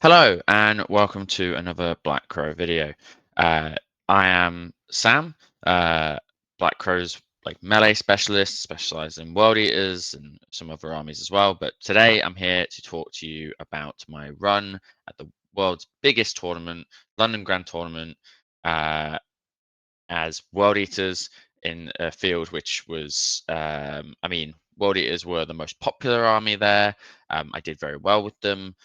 Hello and welcome to another Black Crow video. Uh, I am Sam, uh, Black Crow's melee specialist, specialized in world eaters and some other armies as well. But today I'm here to talk to you about my run at the world's biggest tournament, London Grand Tournament, uh, as world eaters in a field which was, world eaters were the most popular army there. I did very well with them.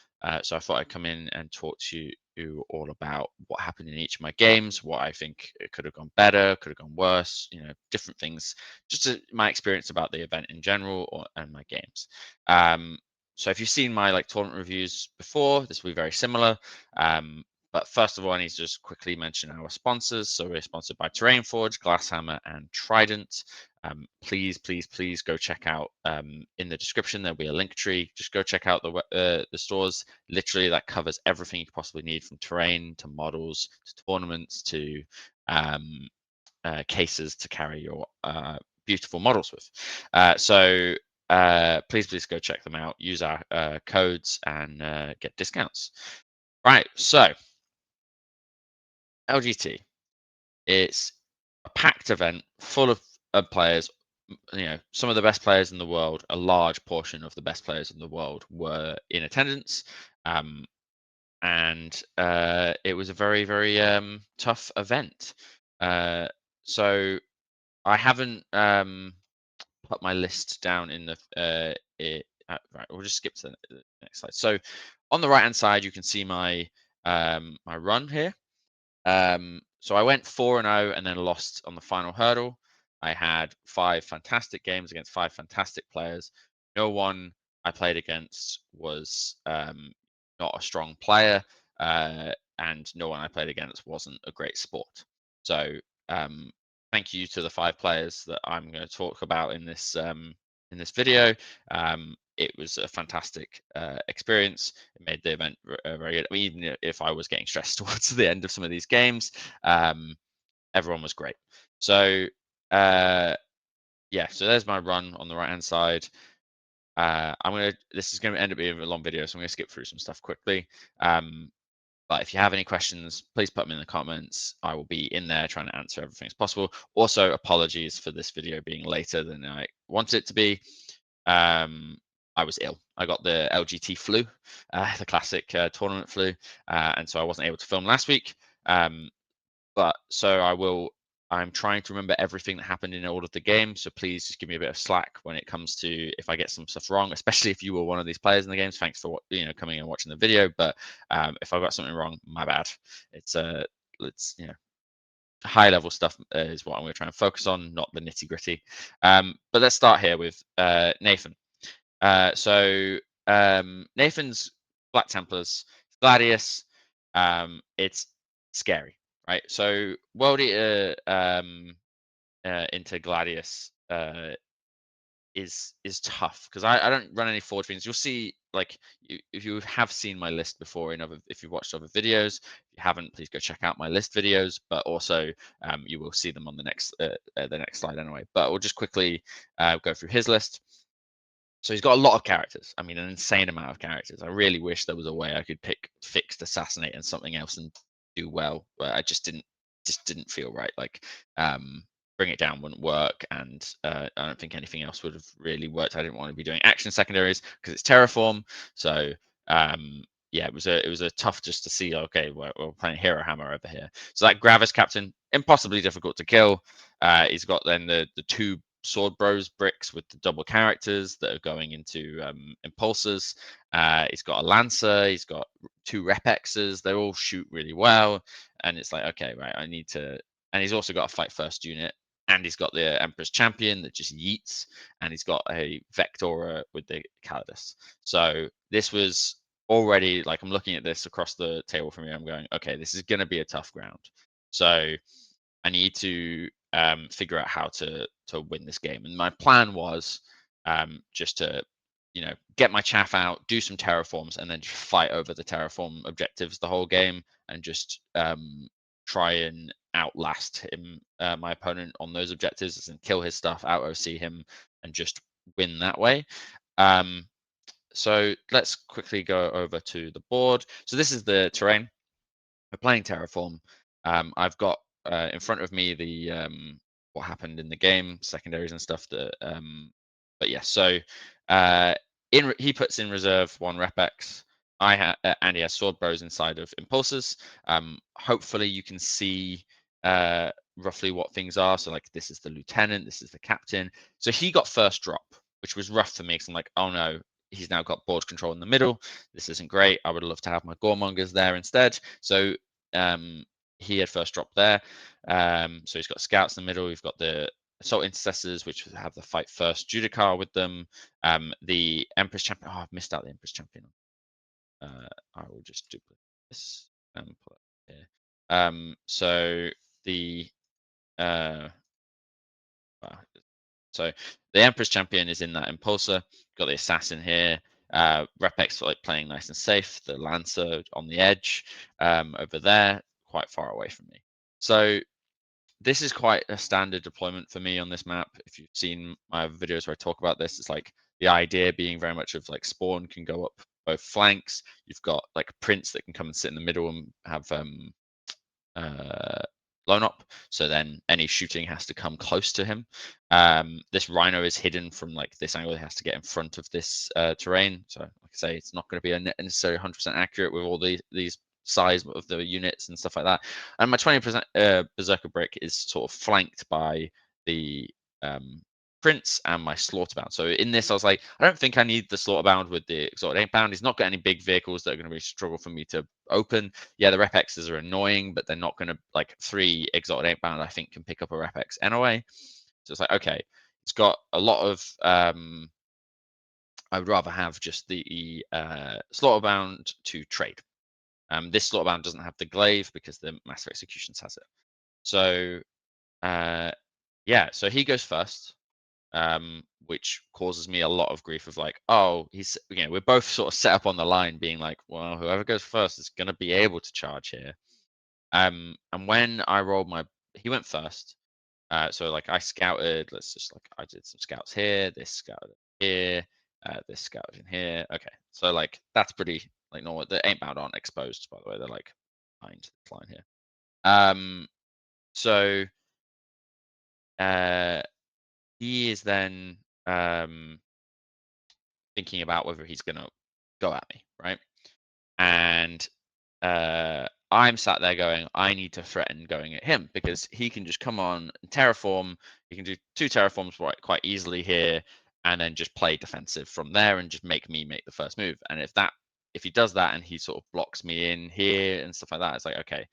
So I thought I'd come in and talk to you all about what happened in each of my games, what I think it could have gone better, could have gone worse, different things, just my experience about the event in general and my games. So if you've seen my tournament reviews before, this will be very similar. But first of all, I need to just quickly mention our sponsors. So we're sponsored by Terrain Forge, Glasshammer, and Trident. Please go check out in the description. There'll be a link tree. Just go check out the stores. Literally, that covers everything you could possibly need, from terrain to models to tournaments to cases to carry your beautiful models with. Please go check them out. Use our codes and get discounts. Right, so LGT. It's a packed event full of players. Some of the best players in the world, a large portion of the best players in the world were in attendance. And it was a very, very tough event. So I haven't put my list down in the. Right, we'll just skip to the next slide. So on the right hand side, you can see my my run here. So I went 4-0 and then lost on the final hurdle. I had 5 fantastic games against 5 fantastic players. No one I played against was not a strong player, and no one I played against wasn't a great sport. So thank you to the 5 players that I'm going to talk about in this video. It was a fantastic experience. It made the event very good. I mean, even if I was getting stressed towards the end of some of these games, everyone was great. So yeah, so there's my run on the right hand side. This is going to end up being a long video, so I'm going to skip through some stuff quickly. But if you have any questions, please put them in the comments. I will be in there trying to answer everything as possible. Also, apologies for this video being later than I wanted it to be. I was ill. I got the LGT flu, the classic tournament flu, and so I wasn't able to film last week. But so I'm trying to remember everything that happened in all of the games. So please just give me a bit of slack when it comes to if I get some stuff wrong, especially if you were one of these players in the games. Thanks for coming and watching the video. But if I got something wrong, my bad. It's high level stuff is what I'm going to try and focus on, not the nitty gritty. But let's start here with Nathan. Nathan's Black Templars, Gladius. It's scary, right? So World Eater into Gladius is tough because I don't run any forge fiends. You'll see, if you have seen my list before if you've watched other videos. If you haven't, please go check out my list videos. But also, you will see them on the next slide anyway. But we'll just quickly go through his list. So he's got a lot of characters. I mean, an insane amount of characters. I really wish there was a way I could pick fixed, assassinate, and something else and do well, but I just didn't feel right. Bring it down wouldn't work, and I don't think anything else would have really worked. I didn't want to be doing action secondaries because it's Terraform. So yeah, it was a tough just to see. Okay, we're playing Hero Hammer over here. So that Gravis Captain, impossibly difficult to kill. He's got then the 2 Sword Bros bricks with the double characters that are going into impulsors. He's got a Lancer. He's got 2 Repexes. They all shoot really well, and it's like, okay, right, I need to. And he's also got a fight first unit, and he's got the Emperor's Champion that just yeets, and he's got a Vectora with the Calidus. So this was already I'm looking at this across the table from me. I'm going, okay, this is going to be a tough ground. So I need to figure out how to win this game. And my plan was just to get my chaff out, do some terraforms, and then just fight over the terraform objectives the whole game, and just try and outlast him, my opponent, on those objectives, and kill his stuff, out OC him, and just win that way. So let's quickly go over to the board. So this is the terrain. We're playing Terraform. I've got in front of me the what happened in the game, secondaries and stuff. But yeah, so he puts in reserve one repex. And he has sword bows inside of impulsors. Hopefully you can see roughly what things are. So like this is the lieutenant, this is the captain. So he got first drop, which was rough for me because I'm like, oh no, he's now got board control in the middle. This isn't great. I would love to have my Goremongers there instead. So um, he had first drop there. So he's got scouts in the middle. We've got the assault intercessors, which have the fight first Judicar with them. The Empress champion. Oh, I've missed out the Empress champion. I will just duplicate this and pull it here. So the uh, wow, so the Empress champion is in that impulsor. Got the assassin here. Repex for like playing nice and safe. The Lancer on the edge over there, quite far away from me. So this is quite a standard deployment for me on this map. If you've seen my videos where I talk about this, it's like the idea being very much of like spawn can go up both flanks. You've got like a prince that can come and sit in the middle and have uh, blown up. So then any shooting has to come close to him. This rhino is hidden from like this angle. It has to get in front of this terrain. So like I say, it's not going to be necessarily 100% accurate with all these size of the units and stuff like that. And my 20% berserker brick is sort of flanked by the prince and my slaughterbound. So in this, I was like, I don't think I need the slaughterbound with the exalted 8-bound. He's not got any big vehicles that are going to really struggle for me to open. Yeah, the repexes are annoying, but they're not going to like 3 exalted 8-bound. I think can pick up a repex anyway. So it's like, okay, it's got a lot of. I would rather have just the slaughterbound to trade. This slaughterbound doesn't have the glaive because the master executions has it. So yeah, so he goes first. Which causes me a lot of grief of like, oh, we're both sort of set up on the line being like, well, whoever goes first is going to be able to charge here. And when I rolled he went first. So like I scouted, I did some scouts here, this scout here, this scout in here. Okay. So like, that's pretty like normal. The 8-bound aren't exposed, by the way. They're like behind this line here. So, he is then, thinking about whether he's going to go at me, right? And I'm sat there going, I need to threaten going at him because he can just come on and terraform. He can do 2 terraforms quite easily here, and then just play defensive from there and just make me make the first move. And if he does that and he sort of blocks me in here and stuff like that, it's like, okay,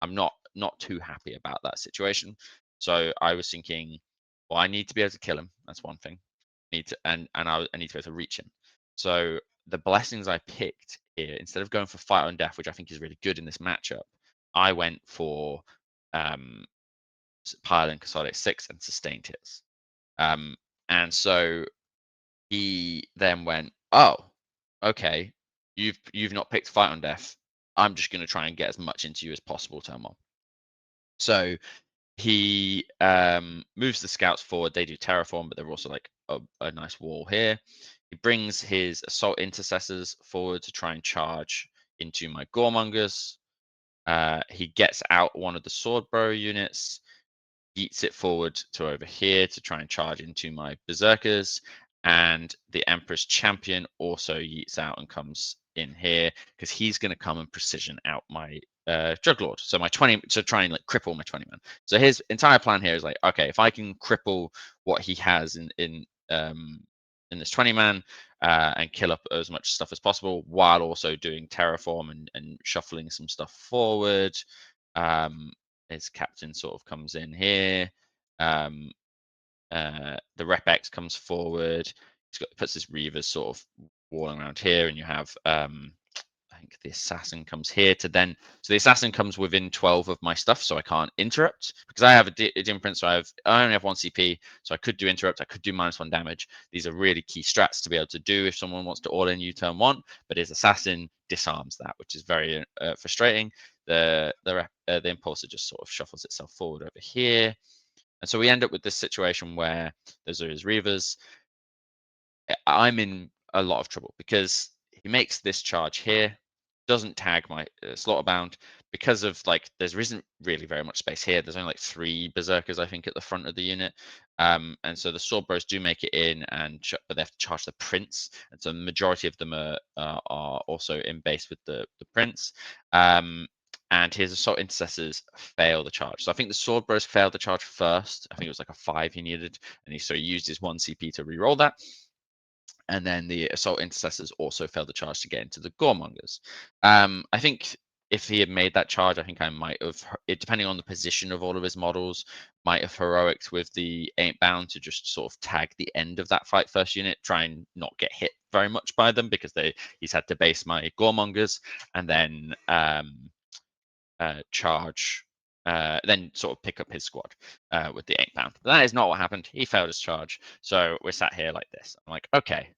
I'm not too happy about that situation. So I was thinking, well, I need to be able to kill him. That's one thing. I need to be able to reach him. So the blessings I picked here, instead of going for fight on death, which I think is really good in this matchup, I went for pile and consolidate 6 and sustained hits. And so he then went, oh, okay, you've not picked fight on death. I'm just going to try and get as much into you as possible, turn 1. So he moves the scouts forward. They do terraform, but they're also like a nice wall here. He brings his assault intercessors forward to try and charge into my goremongers. He gets out one of the swordbro units, yeets it forward to over here to try and charge into my berserkers. And the Emperor's champion also yeets out and comes in here because he's going to come and precision out my Juglord. So my 20 to try and like cripple my 20 man. So his entire plan here is like, okay, if I can cripple what he has in this 20 man and kill up as much stuff as possible while also doing terraform and shuffling some stuff forward. His captain sort of comes in here. Um, the Repex comes forward. Puts his Reavers sort of walling around here, and you have I think the assassin comes here to then. So the assassin comes within 12 of my stuff, so I can't interrupt because I have a dim print. So I only have 1 CP, so I could do interrupt. I could do -1 damage. These are really key strats to be able to do if someone wants to all in you turn 1. But his assassin disarms that, which is very frustrating. The impulsor just sort of shuffles itself forward over here. And so we end up with this situation where those are his Reavers. I'm in a lot of trouble because he makes this charge here, doesn't tag my Slaughterbound because of like there isn't really very much space here. There's only like 3 berserkers I think at the front of the unit, and so the sword bros do make it in, but they have to charge the prince, and so the majority of them are also in base with the prince. And his assault intercessors fail the charge. So I think the sword bros failed the charge first. I think it was like a 5 he needed, and so he used his 1 CP to re-roll that. And then the assault intercessors also failed the charge to get into the goremongers. I think if he had made that charge, I think I might have, depending on the position of all of his models, might have heroics with the Ain't Bound to just sort of tag the end of that fight first unit, try and not get hit very much by them because he's had to base my goremongers, and then charge, then sort of pick up his squad with the 8 pound. But that is not what happened. He failed his charge. So we're sat here like this. I'm like, okay.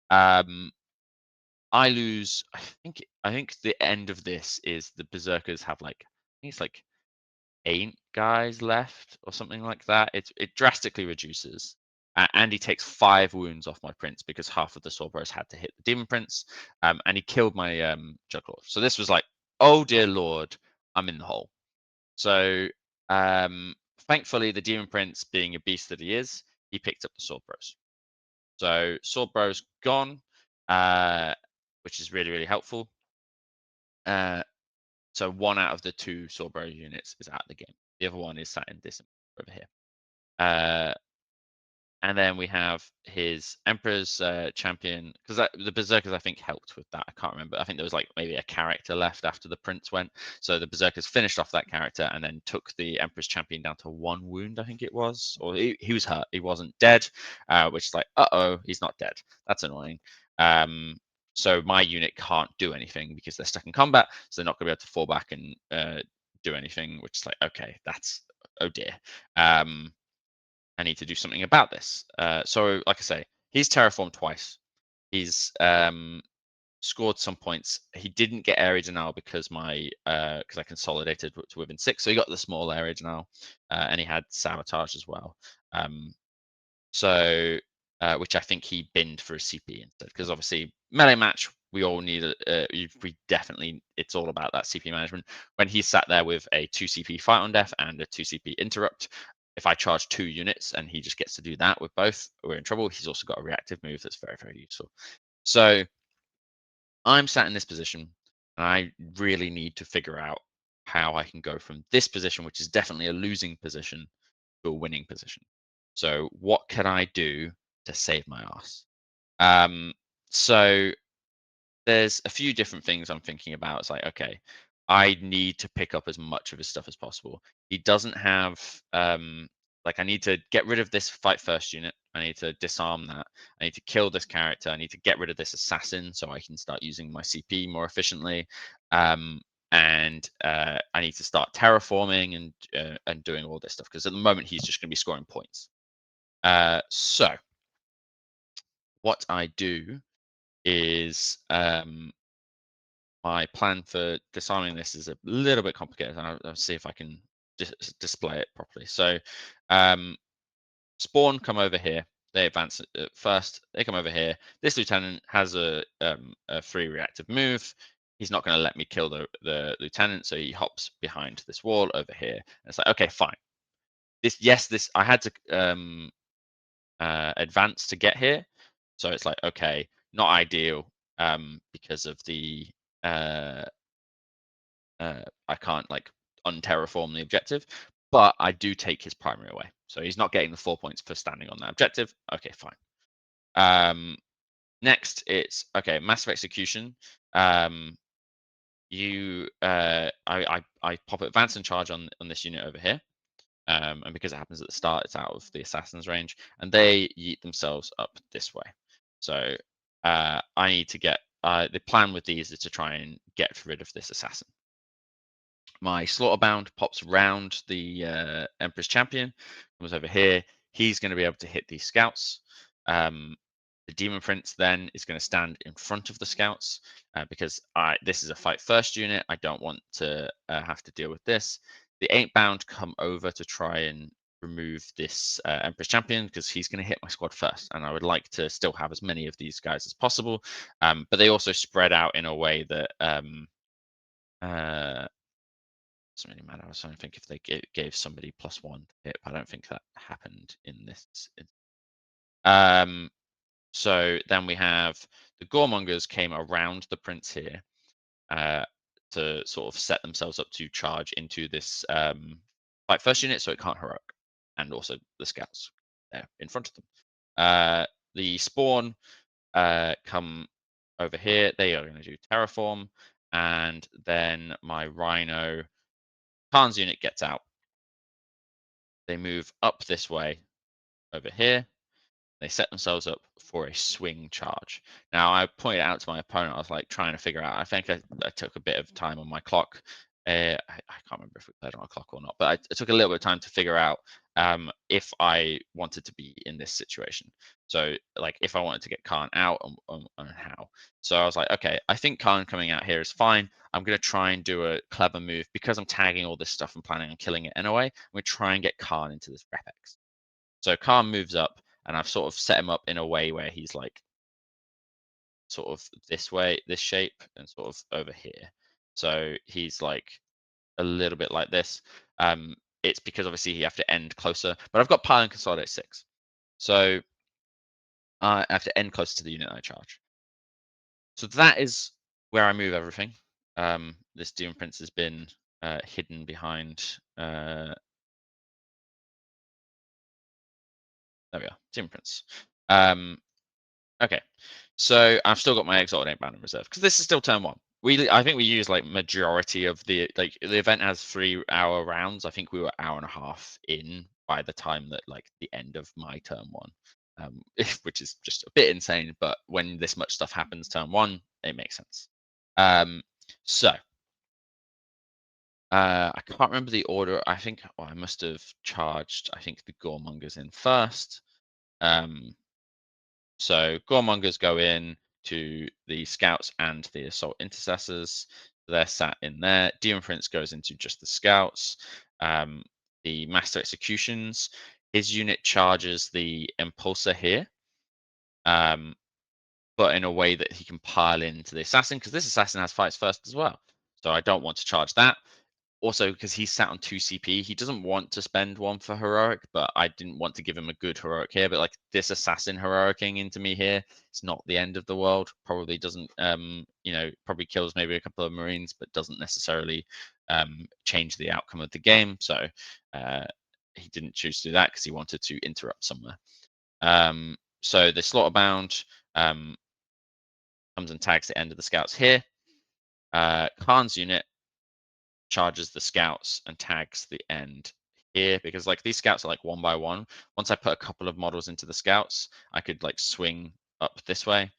I lose. I think the end of this is the berserkers have like I think it's like 8 guys left or something like that. It drastically reduces. And he takes 5 wounds off my prince because half of the sword bros had to hit the demon prince, and he killed my juggler. So this was like, oh dear lord, I'm in the hole. So thankfully, the Demon Prince, being a beast that he is, he picked up the Sword Bros. So Sword Bros gone, uh, which is really, really helpful. So 1 out of the 2 Sword Bros units is out of the game. The other one is sat in this over here. And then we have his Emperor's champion, because the Berserkers, I think, helped with that. I can't remember. I think there was like maybe a character left after the Prince went. So the Berserkers finished off that character and then took the Emperor's champion down to 1 wound, I think it was. Or he was hurt. He wasn't dead, which is like, uh-oh, he's not dead. That's annoying. So my unit can't do anything because they're stuck in combat. So they're not going to be able to fall back and do anything, which is like, okay, that's, oh dear. I need to do something about this. So, like I say, he's terraformed twice. He's scored some points. He didn't get area denial because I consolidated to within 6, so he got the small area denial, and he had sabotage as well. So, which I think he binned for a CP instead, because obviously melee match, we all need we definitely, it's all about that CP management. When he sat there with a 2 CP fight on death and a 2 CP interrupt, if I charge 2 units and he just gets to do that with both, we're in trouble. He's also got a reactive move that's very, very useful. So I'm sat in this position, and I really need to figure out how I can go from this position, which is definitely a losing position, to a winning position. So what can I do to save my ass? So there's a few different things I'm thinking about. It's like, okay, I need to pick up as much of his stuff as possible. He doesn't have like I need to get rid of this fight first unit. I need to disarm that. I need to kill this character. I need to get rid of this assassin so I can start using my CP more efficiently. And I need to start terraforming and doing all this stuff because at the moment he's just going to be scoring points. So what I do is my plan for disarming this is a little bit complicated, and I'll see if I can display it properly. So, Spawn come over here. They advance first. They come over here. This lieutenant has a free reactive move. He's not going to let me kill the lieutenant, so he hops behind this wall over here. And it's like, okay, fine. This I had to advance to get here, so it's like, okay, not ideal because of the I can't like unterraform the objective, but I do take his primary away. So he's not getting the 4 points for standing on that objective. Okay, fine. Next, it's okay. Massive execution. I pop advance and charge on this unit over here, and because it happens at the start, it's out of the assassin's range, and they yeet themselves up this way. So I need to get the plan with these is to try and get rid of this assassin. My Slaughterbound pops around the Emperor's Champion, comes over here. He's going to be able to hit these scouts. The Demon Prince then is going to stand in front of the scouts because this is a fight first unit. I don't want to have to deal with this. The Ain't Bound come over to try and remove this Empress champion because he's going to hit my squad first, and I would like to still have as many of these guys as possible. But they also spread out in a way that uh, doesn't really matter. I was trying to think if they gave somebody +1 to hit, but I don't think that happened in this. Um, so then we have the Goremongers came around the prince here uh, to sort of set themselves up to charge into this fight first unit, so it can't heroic, and also the scouts there in front of them. The spawn come over here. They are going to do terraform, and then my Rhino Khan's unit gets out. They move up this way over here. They set themselves up for a swing charge. Now, I pointed out to my opponent, I was like trying to figure out. I think I took a bit of time on my clock. I can't remember if we played on a clock or not, but I took a little bit of time to figure out if I wanted to be in this situation. So, like, if I wanted to get Khan out and how. So I was like, okay, I think Khan coming out here is fine. I'm going to try and do a clever move because I'm tagging all this stuff and planning on killing it anyway. I'm going to try and get Khan into this Repex. So Khan moves up, and I've sort of set him up in a way where he's like sort of this way, this shape, and sort of over here. So he's like a little bit like this. It's because obviously you have to end closer, but I've got pile and consolidate 6. So I have to end closer to the unit I charge. So that is where I move everything. This Demon Prince has been hidden behind. There we are, Demon Prince. Okay, so I've still got my Exalted Ain't Bound in reserve because this is still turn 1. I think we use like majority of the the event has 3-hour rounds. I think we were hour and a half in by the time that like the end of my turn 1, which is just a bit insane. But when this much stuff happens turn 1, it makes sense. So I can't remember the order. I think I must have charged. I think the Goremongers in first. So Goremongers go in to the scouts and the assault intercessors. They're sat in there. Demon Prince goes into just the scouts. The master executions. His unit charges the impulsor here, but in a way that he can pile into the assassin because this assassin has fights first as well. So I don't want to charge that. Also, because he's sat on 2 CP, he doesn't want to spend 1 for heroic, but I didn't want to give him a good heroic here. But like this assassin heroicing into me here, it's not the end of the world. Probably doesn't, probably kills maybe a couple of Marines, but doesn't necessarily change the outcome of the game. So he didn't choose to do that because he wanted to interrupt somewhere. So the Slaughterbound comes and tags the end of the scouts here. Khan's unit charges the scouts and tags the end here because like these scouts are like 1 by 1. Once I put a couple of models into the scouts, I could like swing up this way.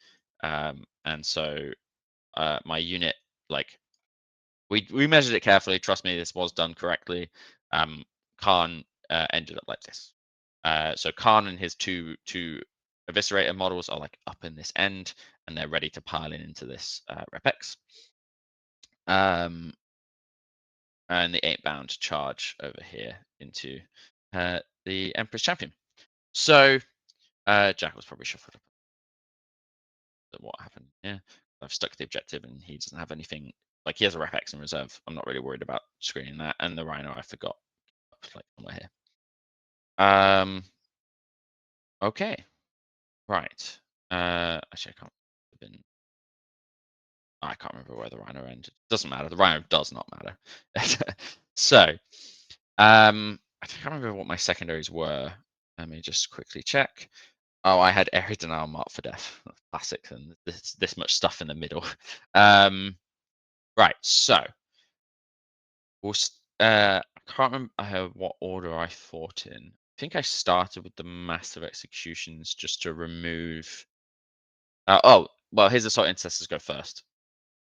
And so my unit, like we measured it carefully. Trust me, this was done correctly. Khan ended up like this. So Khan and his two eviscerator models are like up in this end, and they're ready to pile in into this Repex. And the 8-bound charge over here into the Emperor's Champion. So Jack was probably shuffled up at what happened here. I've stuck the objective and he doesn't have anything. Like he has a Repex in reserve. I'm not really worried about screening that. And the Rhino I forgot like somewhere here. Okay. Right. Actually I can't have been I can't remember where the Rhino ended. Doesn't matter. The Rhino does not matter. So I can't remember what my secondaries were. Let me just quickly check. Oh, I had Area Denial Mark for Death. Classic, and this much stuff in the middle. Right, so I can't remember what order I fought in. I think I started with the massive executions just to remove. Well, his assault intercessors go first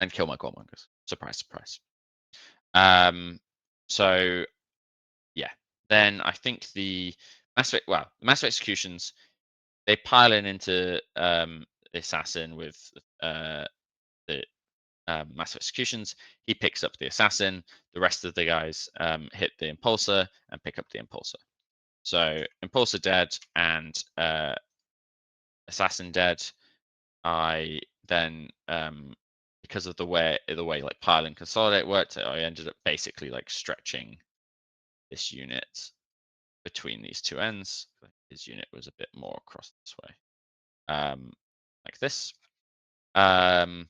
and kill my Goremongers. Surprise, surprise. So yeah, then I think the massive executions they pile in into the assassin with the massive executions. He picks up the assassin. The rest of the guys hit the impulsor and pick up the impulsor. So Impulsor dead and Assassin dead. I then because of the way like pile and consolidate worked, I ended up basically like stretching this unit between these two ends. His unit was a bit more across this way, like this. Um,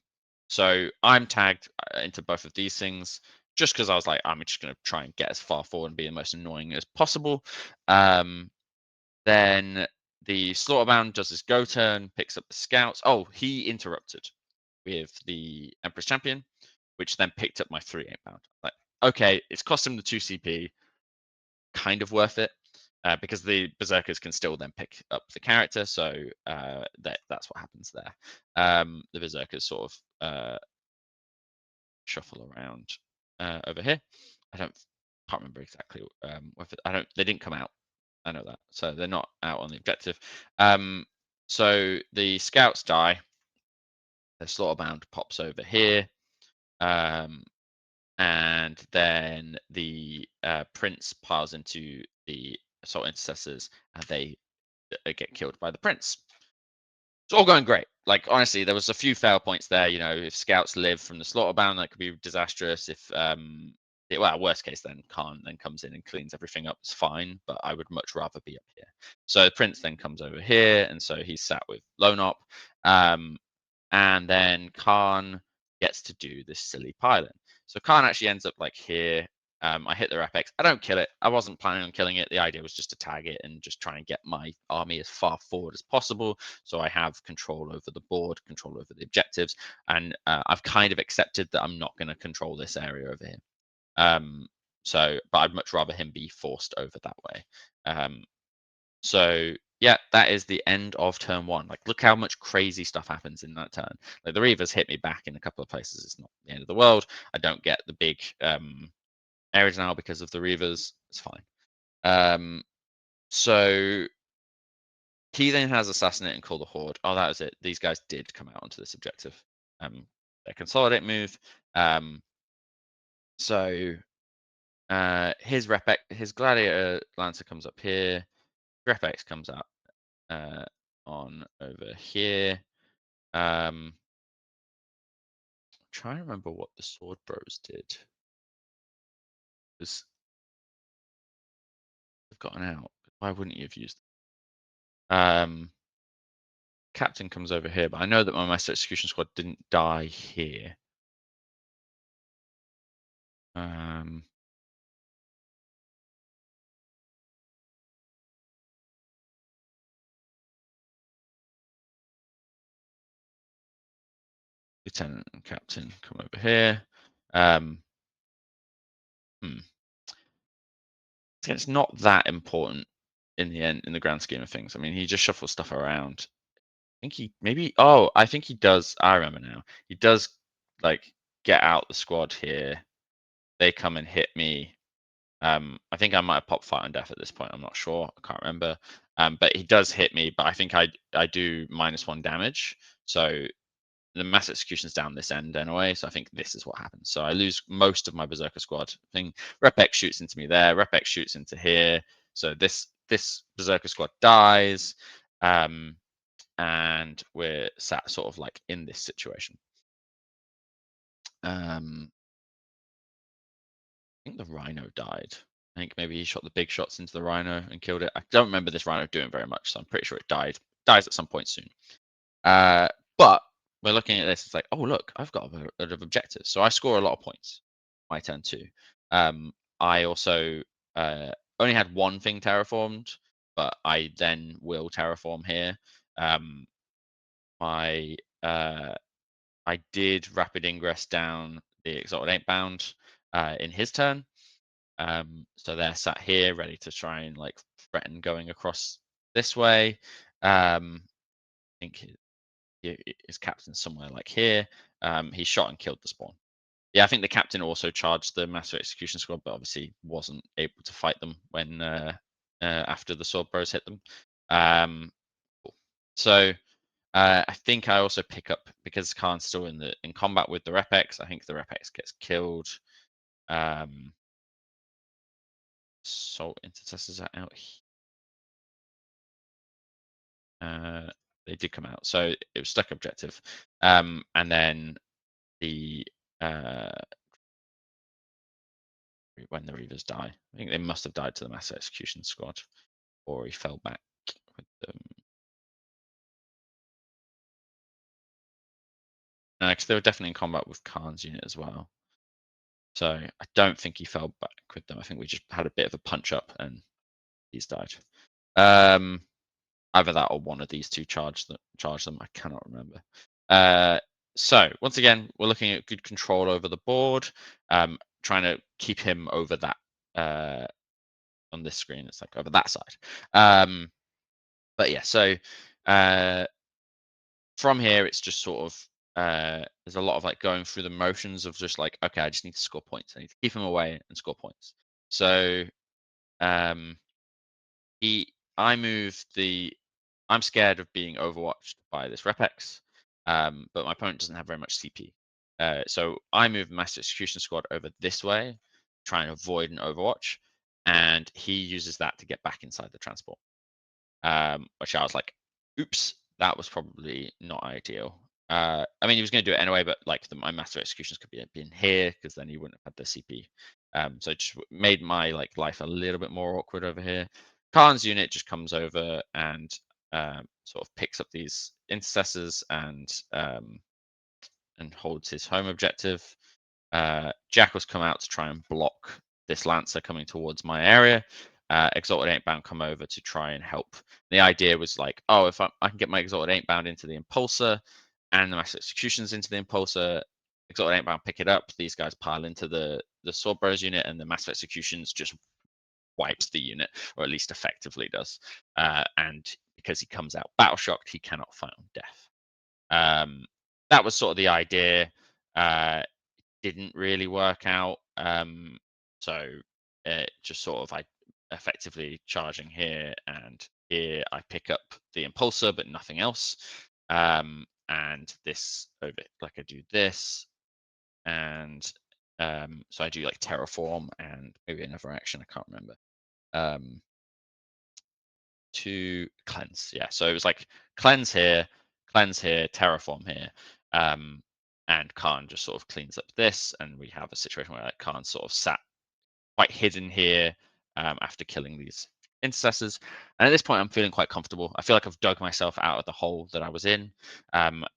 so I'm tagged into both of these things just because I was like, I'm just going to try and get as far forward and be the most annoying as possible. Then the Slaughterbound does his go turn, picks up the scouts. Oh, he interrupted with the Empress Champion, which then picked up my 3/8 pound. Like, okay, it's cost him the 2 CP, kind of worth it. Because the berserkers can still then pick up the character, so that's what happens there. The berserkers sort of shuffle around over here. I can't remember exactly whether I don't. They didn't come out. I know that, so they're not out on the objective. So the scouts die. The slaughterbound pops over here, and then the prince piles into the assault intercessors, and they get killed by the prince. It's all going great. Like honestly, there was a few fail points there. You know, if scouts live from the slaughterbound, that could be disastrous. If well, worst case, then Khan then comes in and cleans everything up. It's fine, but I would much rather be up here. So the prince then comes over here, and so he's sat with Lonop, and then Khan gets to do this silly pilot. So Khan actually ends up like here. I hit the Repex. I don't kill it. I wasn't planning on killing it. The idea was just to tag it and just try and get my army as far forward as possible. So I have control over the board, control over the objectives, and I've kind of accepted that I'm not going to control this area over here. But I'd much rather him be forced over that way. So yeah, that is the end of turn one. Like, look how much crazy stuff happens in that turn. Like the Reavers hit me back in a couple of places. It's not the end of the world. I don't get the big areas now because of the Reavers. It's fine. So he then has Assassinate and Call the Horde. Oh, that was it. These guys did come out onto this objective. Their Consolidate move. So his Gladiator Lancer comes up here. Repex comes up on over here. Trying to remember what the Sword Bros did. Because they've gotten out. Why wouldn't you have used them? Captain comes over here, but I know that my Master Execution Squad didn't die here. Lieutenant and Captain come over here. It's not that important in the end, in the grand scheme of things. I mean, he just shuffles stuff around. I think he maybe. Oh, I think he does. I remember now. He does like get out the squad here. They come and hit me. I think I might have popped Fight on Death at this point. I'm not sure. I can't remember. But he does hit me. But I think I do -1 damage. So the mass execution's down this end anyway. So I think this is what happens. So I lose most of my Berserker squad. I think Repex shoots into me there. Repex shoots into here. So this Berserker squad dies. And we're sat sort of like in this situation. I think the Rhino died. I think maybe he shot the big shots into the Rhino and killed it. I don't remember this Rhino doing very much, so I'm pretty sure it dies at some point soon. But we're looking at this. It's like, oh look, I've got a bit of objectives, so I score a lot of points. My turn too. I also only had one thing terraformed, but I then will terraform here. I did rapid ingress down the Exalted Ain't Bound in his turn. So they're sat here ready to try and like threaten going across this way. I think his captain's somewhere like here. He shot and killed the spawn. Yeah, I think the captain also charged the Master Execution Squad, but obviously wasn't able to fight them when after the Sword Bros hit them. Cool. So I think I also pick up because Khan's still in combat with the Repex. I think the Repex gets killed. Salt intercessors are out here. Uh, they did come out, so it was stuck objective. And then the uh, when the Reavers die, I think they must have died to the mass execution squad, or he fell back with them. No, because they were definitely in combat with Khan's unit as well. So I don't think he fell back with them. I think we just had a bit of a punch up and he's died. Um, Either that or one of these two charge them. I cannot remember. So once again, we're looking at good control over the board, trying to keep him over that on this screen. It's like over that side. But yeah, so uh, from here, it's just sort of there's a lot of like going through the motions of just like, okay, I just need to score points. I need to keep him away and score points. So um, he, I move the I'm scared of being overwatched by this Repex, but my opponent doesn't have very much CP. So I move Master Execution Squad over this way, try and avoid an overwatch, and he uses that to get back inside the transport. Which I was like, oops, that was probably not ideal. I mean, he was going to do it anyway, but like my Master Executions could be in here because then he wouldn't have had the CP. So it just made my like life a little bit more awkward over here. Khan's unit just comes over and sort of picks up these intercessors and holds his home objective. Jackal's come out to try and block this Lancer coming towards my area. Exalted Ain't Bound come over to try and help. The idea was like, oh, if I can get my Exalted Ain't Bound into the Impulsor and the Mass Executions into the Impulsor, Exalted Ain't Bound pick it up. These guys pile into the Sword Bros unit, and the Mass Executions just wipes the unit, or at least effectively does. And because he comes out battle shocked, he cannot fight on death. That was sort of the idea. Didn't really work out. So it just sort of I effectively charging here and here I pick up the impulsor, but nothing else. And this over like I do this, and so I do like terraform and maybe another action I can't remember. To cleanse, yeah. So it was like cleanse here, terraform here. And Khan just sort of cleans up this, and we have a situation where like Khan sort of sat quite hidden here after killing these intercessors. And at this point, I'm feeling quite comfortable. I feel like I've dug myself out of the hole that I was in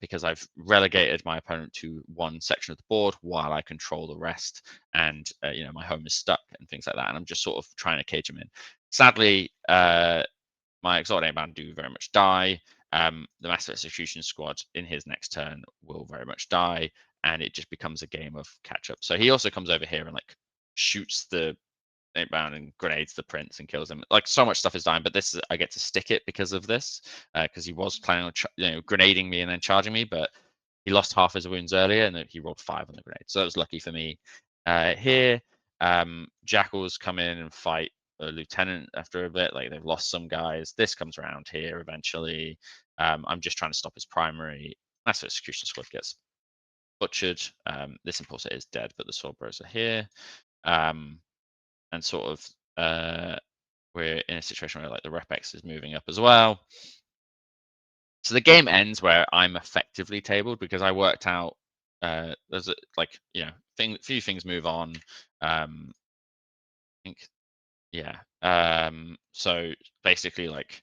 because I've relegated my opponent to one section of the board while I control the rest. And my home is stuck and things like that. And I'm just sort of trying to cage him in. Sadly, my Exalted Ain't do very much die. The Master Execution Squad in his next turn will very much die, and it just becomes a game of catch up. So he also comes over here and like shoots the Ain't Bound and grenades the Prince and kills him. Like so much stuff is dying, but this is I get to stick it because of this, because he was planning on grenading me and then charging me, but he lost half his wounds earlier and he rolled 5 on the grenade, so that was lucky for me. Here, Jackals come in and fight a lieutenant after a bit. Like they've lost some guys. This comes around here eventually. I'm just trying to stop his primary. Master Execution Squad gets butchered. This impulsor is dead, but the sword bros are here. And sort of we're in a situation where like the Repex is moving up as well. So the game ends where I'm effectively tabled because I worked out there's a, like few things move on. I think yeah. So basically, like,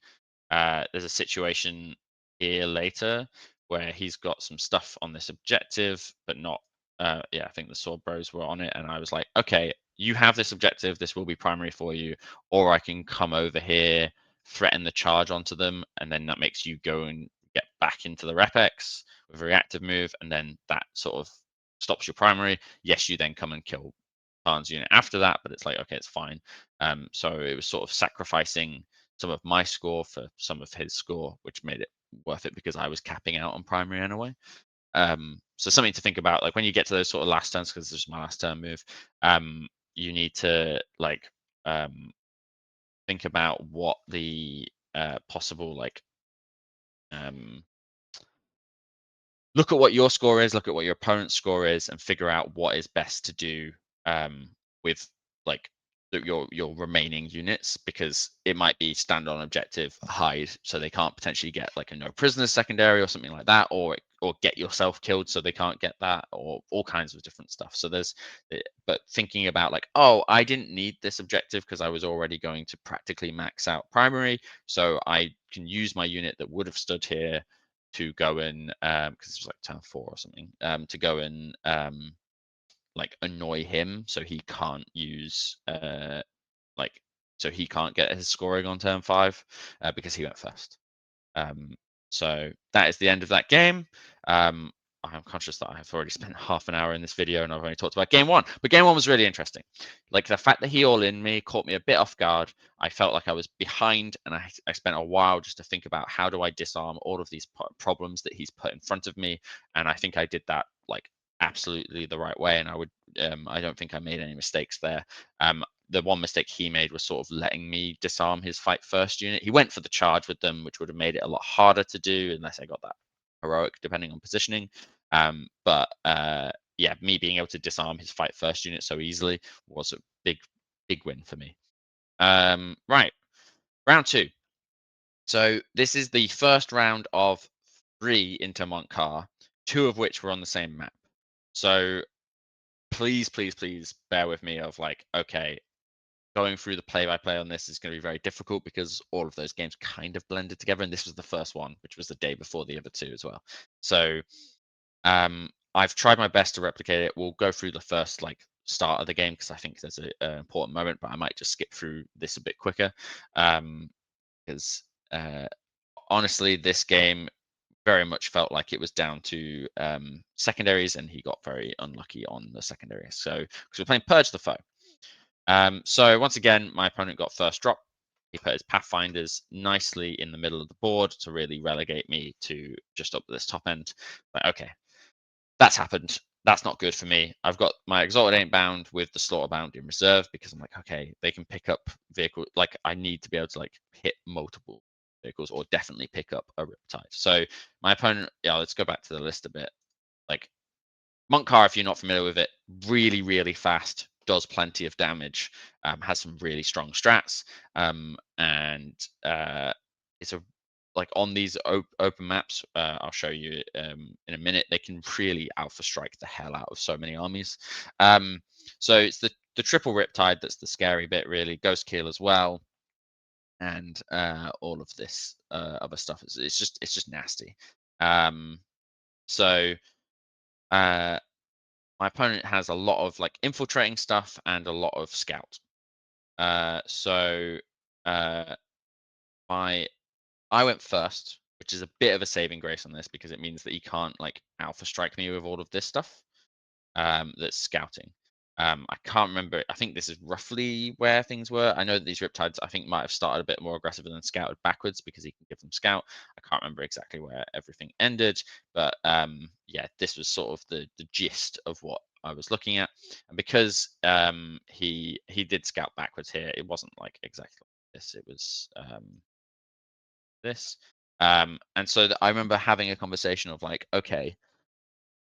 there's a situation here later where he's got some stuff on this objective, but not. Yeah, I think the Sword Bros were on it, and I was like, okay, you have this objective. This will be primary for you, or I can come over here, threaten the charge onto them, and then that makes you go and get back into the Repex with a reactive move, and then that sort of stops your primary. Yes, you then come and kill Khan's unit after that, but it's like, okay, it's fine. So it was sort of sacrificing some of my score for some of his score, which made it worth it because I was capping out on primary anyway. So something to think about, like when you get to those sort of last turns, because this is my last turn move, you need to like think about what the possible like look at what your score is, look at what your opponent's score is, and figure out what is best to do with like your remaining units, because it might be stand on objective, hide, so they can't potentially get like a no prisoners secondary or something like that, or get yourself killed so they can't get that, or all kinds of different stuff. So but thinking about like, oh, I didn't need this objective because I was already going to practically max out primary, so I can use my unit that would have stood here to go in, because it was like turn 4 or something, to go and like annoy him so he can't use like so he can't get his scoring on turn 5, because he went first. Um, so that is the end of that game. I'm conscious that I have already spent half an hour in this video and I've only talked about game 1, but game 1 was really interesting. Like the fact that he all in me caught me a bit off guard. I felt like I was behind, and I spent a while just to think about how do I disarm all of these problems that he's put in front of me, and I think I did that like absolutely the right way, and I don't think I made any mistakes there. The one mistake he made was sort of letting me disarm his fight first unit. He went for the charge with them, which would have made it a lot harder to do unless I got that heroic, depending on positioning. Yeah, me being able to disarm his fight first unit so easily was a big win for me. Right, round 2. So this is the first round of 3 into Mont'Ka, 2 of which were on the same map. So please bear with me of like, okay, going through the play-by-play on this is going to be very difficult because all of those games kind of blended together, and this was the first one, which was the day before the other 2 as well. So I've tried my best to replicate it. We'll go through the first like start of the game because I think there's an important moment, but I might just skip through this a bit quicker, because honestly, this game very much felt like it was down to secondaries, and he got very unlucky on the secondaries. So because we're playing Purge the Foe. So once again, my opponent got first drop. He put his Pathfinders nicely in the middle of the board to really relegate me to just up this top end. Like, okay, that's happened. That's not good for me. I've got my Exalted Ain't Bound with the Slaughter Bound in reserve because I'm like, okay, they can pick up vehicles. Like, I need to be able to like hit multiple vehicles or definitely pick up a Riptide. So my opponent, yeah, let's go back to the list a bit. Like, Mont'Ka, if you're not familiar with it, really fast, does plenty of damage, has some really strong strats, and it's a like on these open maps. I'll show you in a minute. They can really alpha strike the hell out of so many armies. So it's the triple Riptide that's the scary bit, really. Ghost Kill as well, and all of this other stuff. It's just nasty. So. Uh, my opponent has a lot of like infiltrating stuff and a lot of scout. So uh, my I went first, which is a bit of a saving grace on this because it means that he can't like alpha strike me with all of this stuff. That's scouting. I can't remember. I think this is roughly where things were. I know that these Riptides, I think, might have started a bit more aggressive and then scouted backwards because he can give them scout. I can't remember exactly where everything ended, but yeah, this was sort of the gist of what I was looking at. And because he did scout backwards here, it wasn't like exactly like this. It was this. And so I remember having a conversation of like, okay,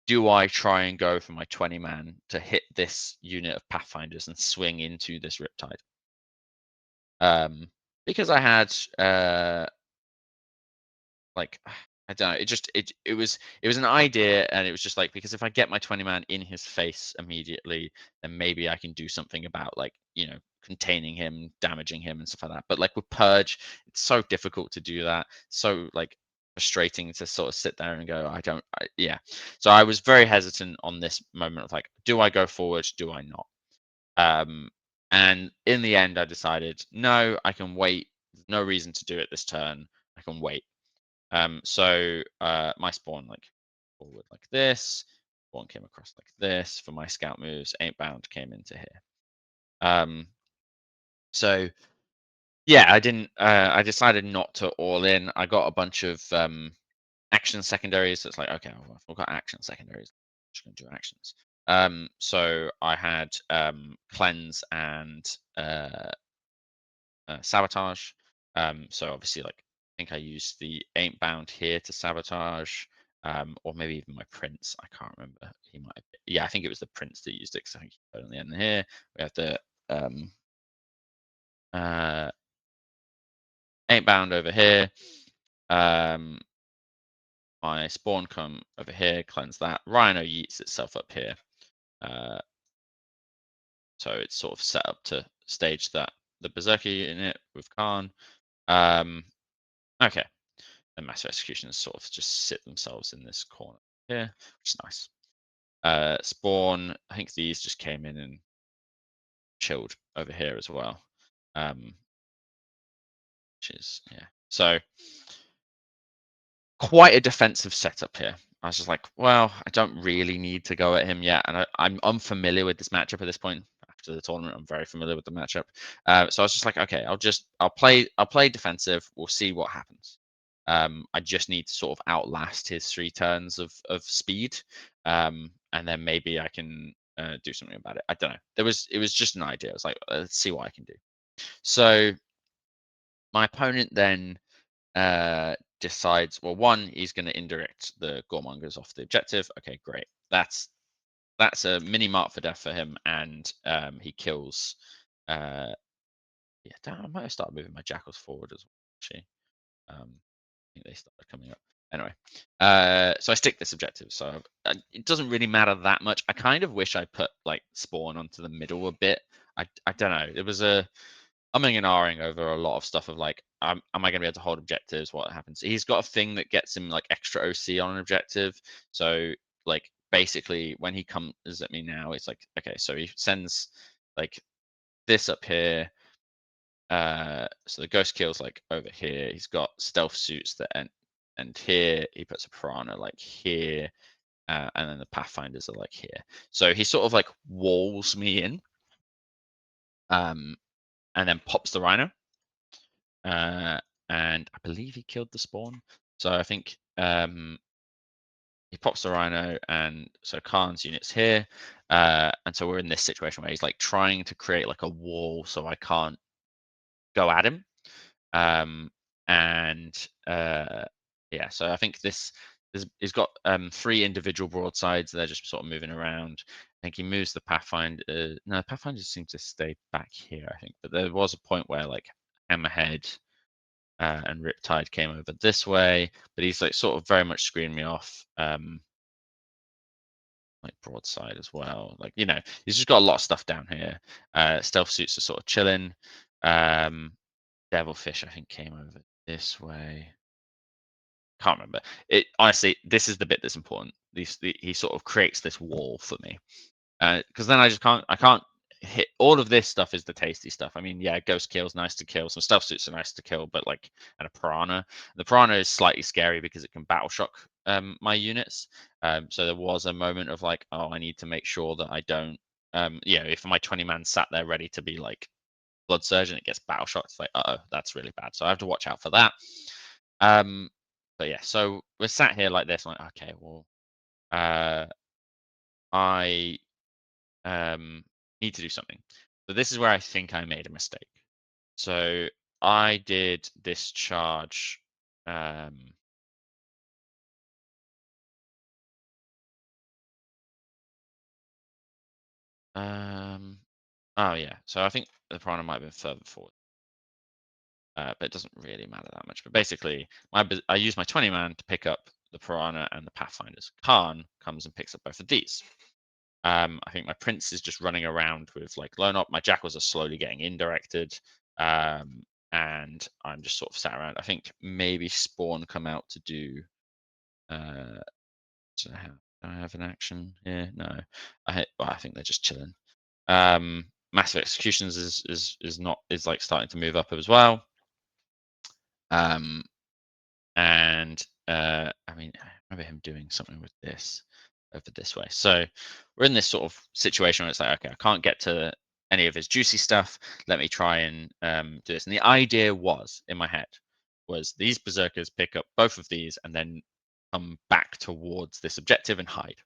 do I try and go for my 20 man to hit this unit of Pathfinders and swing into this Riptide? Because I had like I don't know, it was an idea, and it was just like, because if I get my 20 man in his face immediately, then maybe I can do something about like, containing him, damaging him and stuff like that. But like with Purge, it's so difficult to do that. So like frustrating to sort of sit there and go, yeah. So I was very hesitant on this moment of like, do I go forward? Do I not? And in the end I decided, no, I can wait. There's no reason to do it this turn. I can wait. So my spawn like forward like this, spawn came across like this for my scout moves. Ain't Bound came into here. So yeah, I didn't. I decided not to all in. I got a bunch of action secondaries. So it's like, okay, well, I've got action secondaries. I'm just gonna do actions. So I had cleanse and sabotage. So obviously, like, I think I used the Ain't Bound here to sabotage, or maybe even my prince. I can't remember. He might have, yeah, I think it was the prince that used it because I think he put it on the end here. We have the Uh, 8 bound over here. Um, my spawn come over here, cleanse that. Rhino yeets itself up here. Uh, so it's sort of set up to stage that the Berserker unit with Khan. Okay. The massive executions sort of just sit themselves in this corner here, which is nice. Spawn, I think these just came in and chilled over here as well. Which is, yeah. So quite a defensive setup here. I was just like, well, I don't really need to go at him yet, and I'm unfamiliar with this matchup at this point. After the tournament, I'm very familiar with the matchup, so I was just like, okay, I'll play defensive. We'll see what happens. I just need to sort of outlast his 3 turns of speed, and then maybe I can do something about it. I don't know. It was just an idea. I was like, let's see what I can do. So my opponent then decides, well, one, he's going to indirect the Goremongers off the objective. Okay, great. That's a mini mark for death for him, and he kills. Yeah, damn, I might have started moving my jackals forward as well. Actually, I think they started coming up. Anyway, so I stick this objective. So it doesn't really matter that much. I kind of wish I put like spawn onto the middle a bit. I don't know. It was a umming and ahhing over a lot of stuff of like, am I going to be able to hold objectives? What happens? He's got a thing that gets him like extra OC on an objective. So like basically when he comes at me now, it's like, okay, so he sends like this up here. So the ghost kill's like over here. He's got stealth suits that end here. He puts a piranha like here. And then the pathfinders are like here. So he sort of like walls me in. And then pops the rhino. And I believe he killed the spawn. So I think he pops the rhino, and so Khan's unit's here, and so we're in this situation where he's like trying to create like a wall so I can't go at him, um, and yeah, so I think he's got 3 individual broadsides. They're just sort of moving around. I think he moves the Pathfinder. No, Pathfinder seems to stay back here, I think, but there was a point where like Hammerhead and Riptide came over this way, but he's like sort of very much screening me off, like broadside as well. Like, you know, he's just got a lot of stuff down here. Stealth suits are sort of chilling. Devilfish, I think, came over this way. Can't remember. It honestly, this is the bit that's important. He sort of creates this wall for me. Because then I can't hit all of this stuff is the tasty stuff. I mean, yeah, ghost kill's nice to kill, some stealth suits are nice to kill, but like, and a piranha. The piranha is slightly scary because it can battle shock my units. So there was a moment of like, oh, I need to make sure that I don't you know, if my 20 man sat there ready to be like blood surge and it gets battle shocked, it's like, oh, that's really bad. So I have to watch out for that. But yeah, so we're sat here like this, like, okay, well, I need to do something. So this is where I think I made a mistake. So I did this charge. Um, oh yeah. So I think the piranha might have been further forward, but it doesn't really matter that much. But basically, I use my 20 man to pick up the piranha and the pathfinders. Khan comes and picks up both of these. I think my prince is just running around with like lone op. My jackals are slowly getting indirected. And I'm just sort of sat around. I think maybe spawn come out to do. Do I have an action here? No, well, I think they're just chilling. Massive executions is like starting to move up as well. And I mean, I remember him doing something with this over this way. So we're in this sort of situation where it's like, okay, I can't get to any of his juicy stuff. Let me try and do this. And the idea was in my head was these berserkers pick up both of these and then come back towards this objective and hide.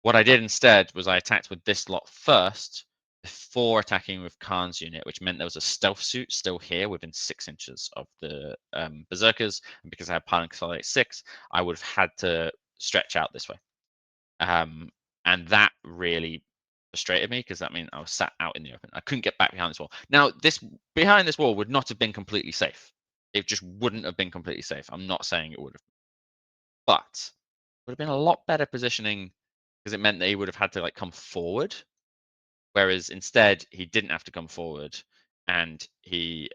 What I did instead was I attacked with this lot first before attacking with Khan's unit, which meant there was a stealth suit still here within 6 inches of the berserkers. And because I had Pile and Consolidate 6, I would have had to stretch out this way. And that really frustrated me because that meant I was sat out in the open. I couldn't get back behind this wall. Now, this behind this wall would not have been completely safe. It just wouldn't have been completely safe. I'm not saying it would have, but would have been a lot better positioning because it meant that he would have had to like come forward. Whereas instead, he didn't have to come forward, and he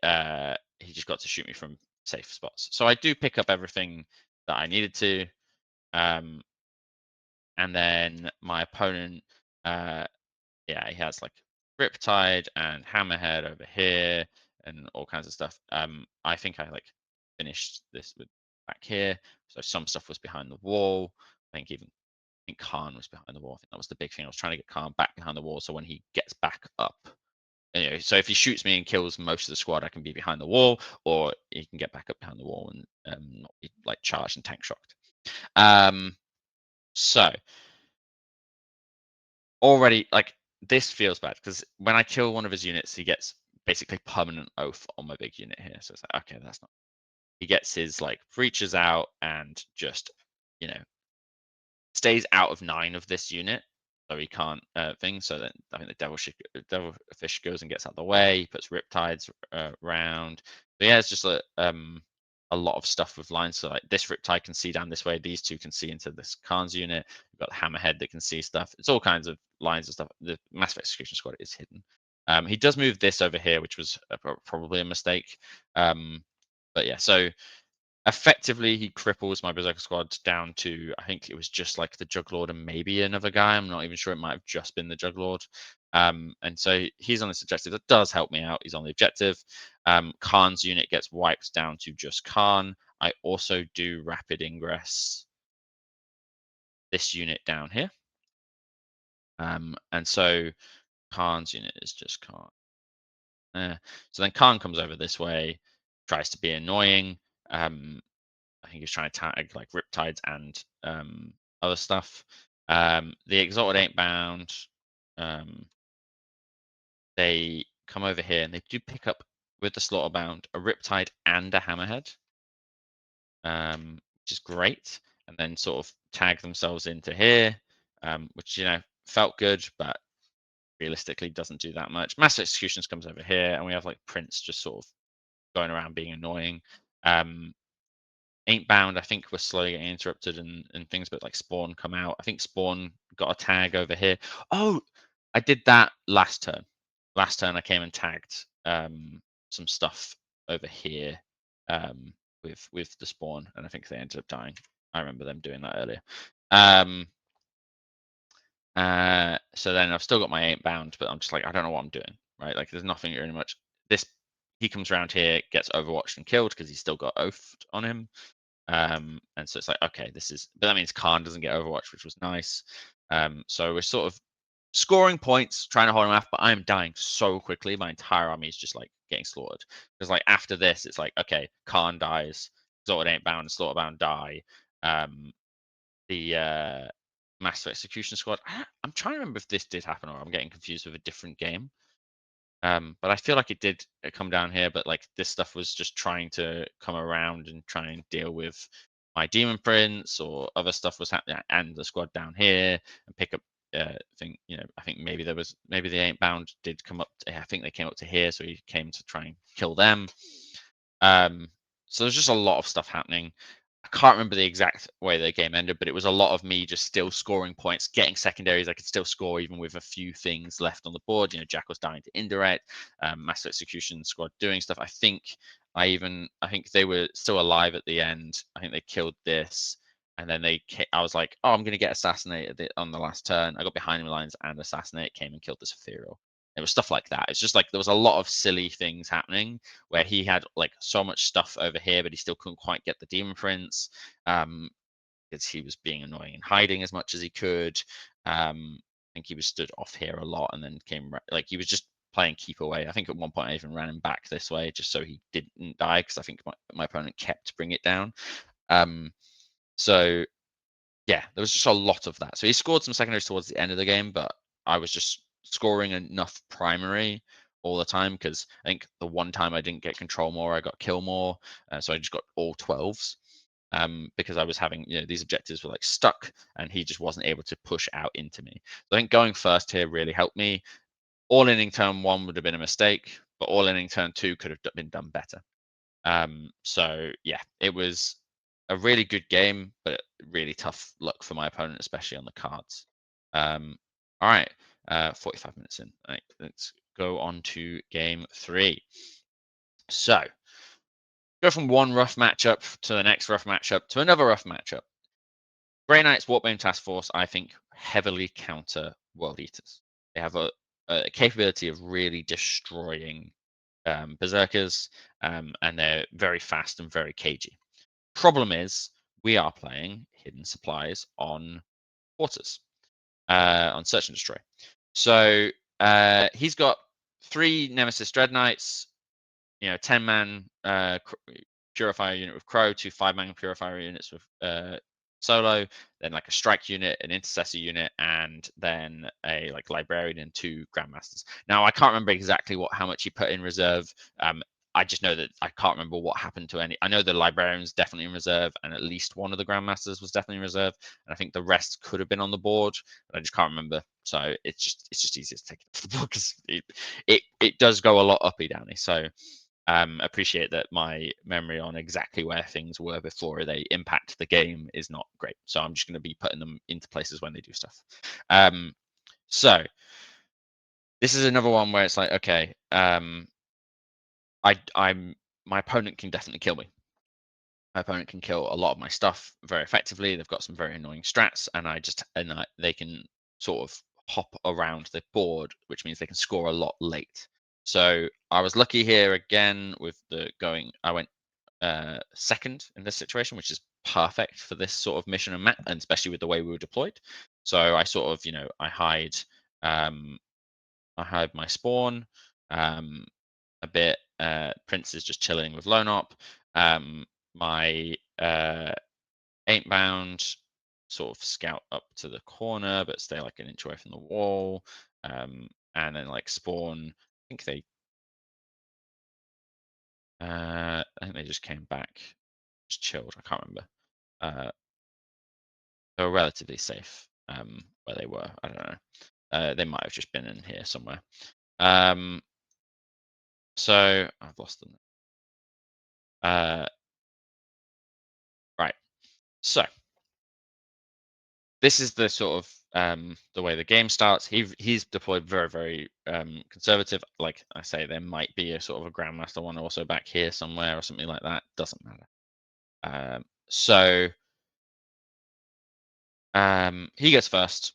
just got to shoot me from safe spots. So I do pick up everything that I needed to. Um, and then my opponent, uh, yeah, he has like Riptide and Hammerhead over here and all kinds of stuff. I think I like finished this with back here. So some stuff was behind the wall. I think Khan was behind the wall. I think that was the big thing. I was trying to get Khan back behind the wall, so when he gets back up, anyway, so if he shoots me and kills most of the squad, I can be behind the wall, or he can get back up behind the wall and not be like charged and tank shocked. So already like this feels bad because when I kill one of his units, he gets basically permanent oath on my big unit here. So it's like, okay, that's not. He gets his like breaches out and just you know stays out of 9 of this unit, so he can't thing. So then I think the devilfish goes and gets out of the way. He puts riptides around. But yeah, it's just a lot of stuff with lines. So like this riptide can see down this way. These two can see into this Khan's unit. We've got the hammerhead that can see stuff. It's all kinds of lines and stuff. The massive execution squad is hidden. He does move this over here, which was probably a mistake. But yeah, so effectively he cripples my berserker squad down to I think it was just like the Juglord and maybe another guy. I'm not even sure. It might have just been the Juglord. And so he's on this objective. That does help me out. He's on the objective. Khan's unit gets wiped down to just Khan. I also do rapid ingress this unit down here. And so Khan's unit is just Khan. So then Khan comes over this way, tries to be annoying. I think he's trying to tag like riptides and other stuff. The exalted ain't bound. They come over here and they do pick up with the slaughterbound a riptide and a hammerhead, which is great. And then sort of tag themselves into here, which felt good, but realistically doesn't do that much. Mass executions comes over here, and we have like Prince just sort of going around being annoying. Ain't bound, I think we're slowly getting interrupted and things, but like Spawn come out. I think Spawn got a tag over here. Oh, I did that last turn. Last turn I came and tagged some stuff over here with the Spawn, and I think they ended up dying. I remember them doing that earlier. So then I've still got my ain't bound, but I'm just like, I don't know what I'm doing, right? Like there's nothing really much. He comes around here, gets overwatched and killed because he's still got oathed on him. And so it's like, okay, but that means Khan doesn't get Overwatch, which was nice. So we're sort of scoring points, trying to hold him off, but I'm dying so quickly. My entire army is just like getting slaughtered. Because like after this, it's like, okay, Khan dies, Exalted Ain't Bound and Slaughterbound die. The Master Execution Squad. I'm trying to remember if this did happen or I'm getting confused with a different game. But I feel like it did come down here, but like this stuff was just trying to come around and try and deal with my Demon Prince or other stuff was happening and the squad down here and pick up thing, I think maybe the Ain't Bound did come up I think they came up to here, so he came to try and kill them. So there's just a lot of stuff happening. I can't remember the exact way the game ended, but it was a lot of me just still scoring points, getting secondaries. I could still score even with a few things left on the board. Jack was dying to indirect, Master Execution Squad doing stuff. I think they were still alive at the end. I think they killed this, and then I was like, oh, I'm going to get assassinated on the last turn. I got behind the lines and assassinate, came and killed this ethereal. It was stuff like that. It's just like there was a lot of silly things happening where he had like so much stuff over here, but he still couldn't quite get the Demon Prince because he was being annoying and hiding as much as he could. I think he was stood off here a lot and then like he was just playing keep away. I think at one point I even ran him back this way just so he didn't die because I think my opponent kept bring it down. So yeah, there was just a lot of that. So he scored some secondaries towards the end of the game, but I was just scoring enough primary all the time because I think the one time I didn't get control more, I got kill more. So I just got all 12s. because I was having, these objectives were like stuck, and he just wasn't able to push out into me. So I think going first here really helped me. All inning turn one would have been a mistake, but all inning turn two could have been done better. So yeah, it was a really good game, but really tough luck for my opponent, especially on the cards. All right, 45 minutes in. All right, let's go on to game three. So go from one rough matchup to the next rough matchup to another rough matchup. Grey Knights Warpbane Task Force, I think, heavily counter World Eaters. They have a capability of really destroying berserkers, and they're very fast and very cagey. Problem is, we are playing hidden supplies on quarters, on search and destroy. So he's got 3 Nemesis Dreadknights, 10-man purifier unit with Crow, 2 5-man purifier units with Solo, then like a strike unit, an intercessor unit, and then a like librarian and 2 grandmasters. Now I can't remember exactly how much he put in reserve. I just know that I can't remember what happened to any. I know the librarian's definitely in reserve, and at least one of the grandmasters was definitely in reserve, and I think the rest could have been on the board, but I just can't remember. So it's just easier to take it off the board because it does go a lot uppy downy. So appreciate that my memory on exactly where things were before they impact the game is not great. So I'm just going to be putting them into places when they do stuff. So this is another one where it's like, okay, I'm my opponent can definitely kill me. My opponent can kill a lot of my stuff very effectively. They've got some very annoying strats, and they can sort of hop around the board, which means they can score a lot late. So I was lucky here again with the going. I went second in this situation, which is perfect for this sort of mission and map, and especially with the way we were deployed. So I sort of, um, I hide my spawn a bit. Prince is just chilling with Lone Op. My Ain't Bound sort of scout up to the corner, but stay like an inch away from the wall. And then like spawn. I think they just came back, just chilled. I can't remember. Uh, they were relatively safe where they were. I don't know. They might have just been in here somewhere. So I've lost them. Right. So this is the sort of the way the game starts. He's deployed very, very conservative. Like I say, there might be a sort of a grandmaster one also back here somewhere or something like that. Doesn't matter. So he gets first.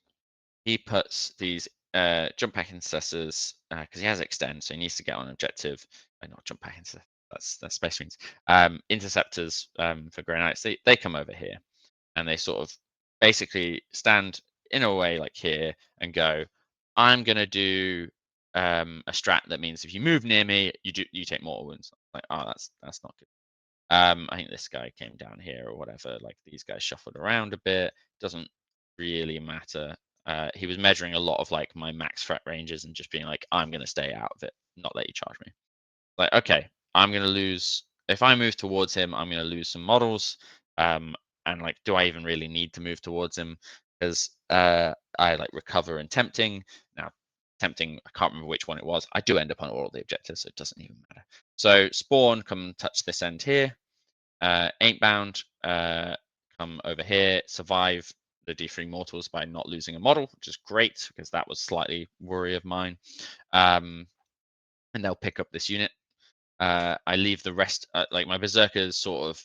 He puts these jump pack intercessors because he has extend, so he needs to get on objective. Not jump pack intercessors. That's Space Marines. Interceptors for Grey Knights. They come over here and they sort of basically stand in a way like here and go, I'm gonna do a strat that means if you move near me, you take mortal wounds. Like, oh, that's not good. I think this guy came down here or whatever. Like these guys shuffled around a bit. Doesn't really matter. He was measuring a lot of like my max threat ranges and just being like, I'm gonna stay out of it, not let you charge me. Like, okay, I'm gonna lose if I move towards him, I'm gonna lose some models. And like, do I even really need to move towards him? Because I like recover and tempting. Now, tempting, I can't remember which one it was. I do end up on all of the objectives, so it doesn't even matter. So spawn, come touch this end here. Ain't bound, come over here, survive the D3 mortals by not losing a model, which is great because that was slightly worry of mine. And they'll pick up this unit. I leave the rest, like my berserkers sort of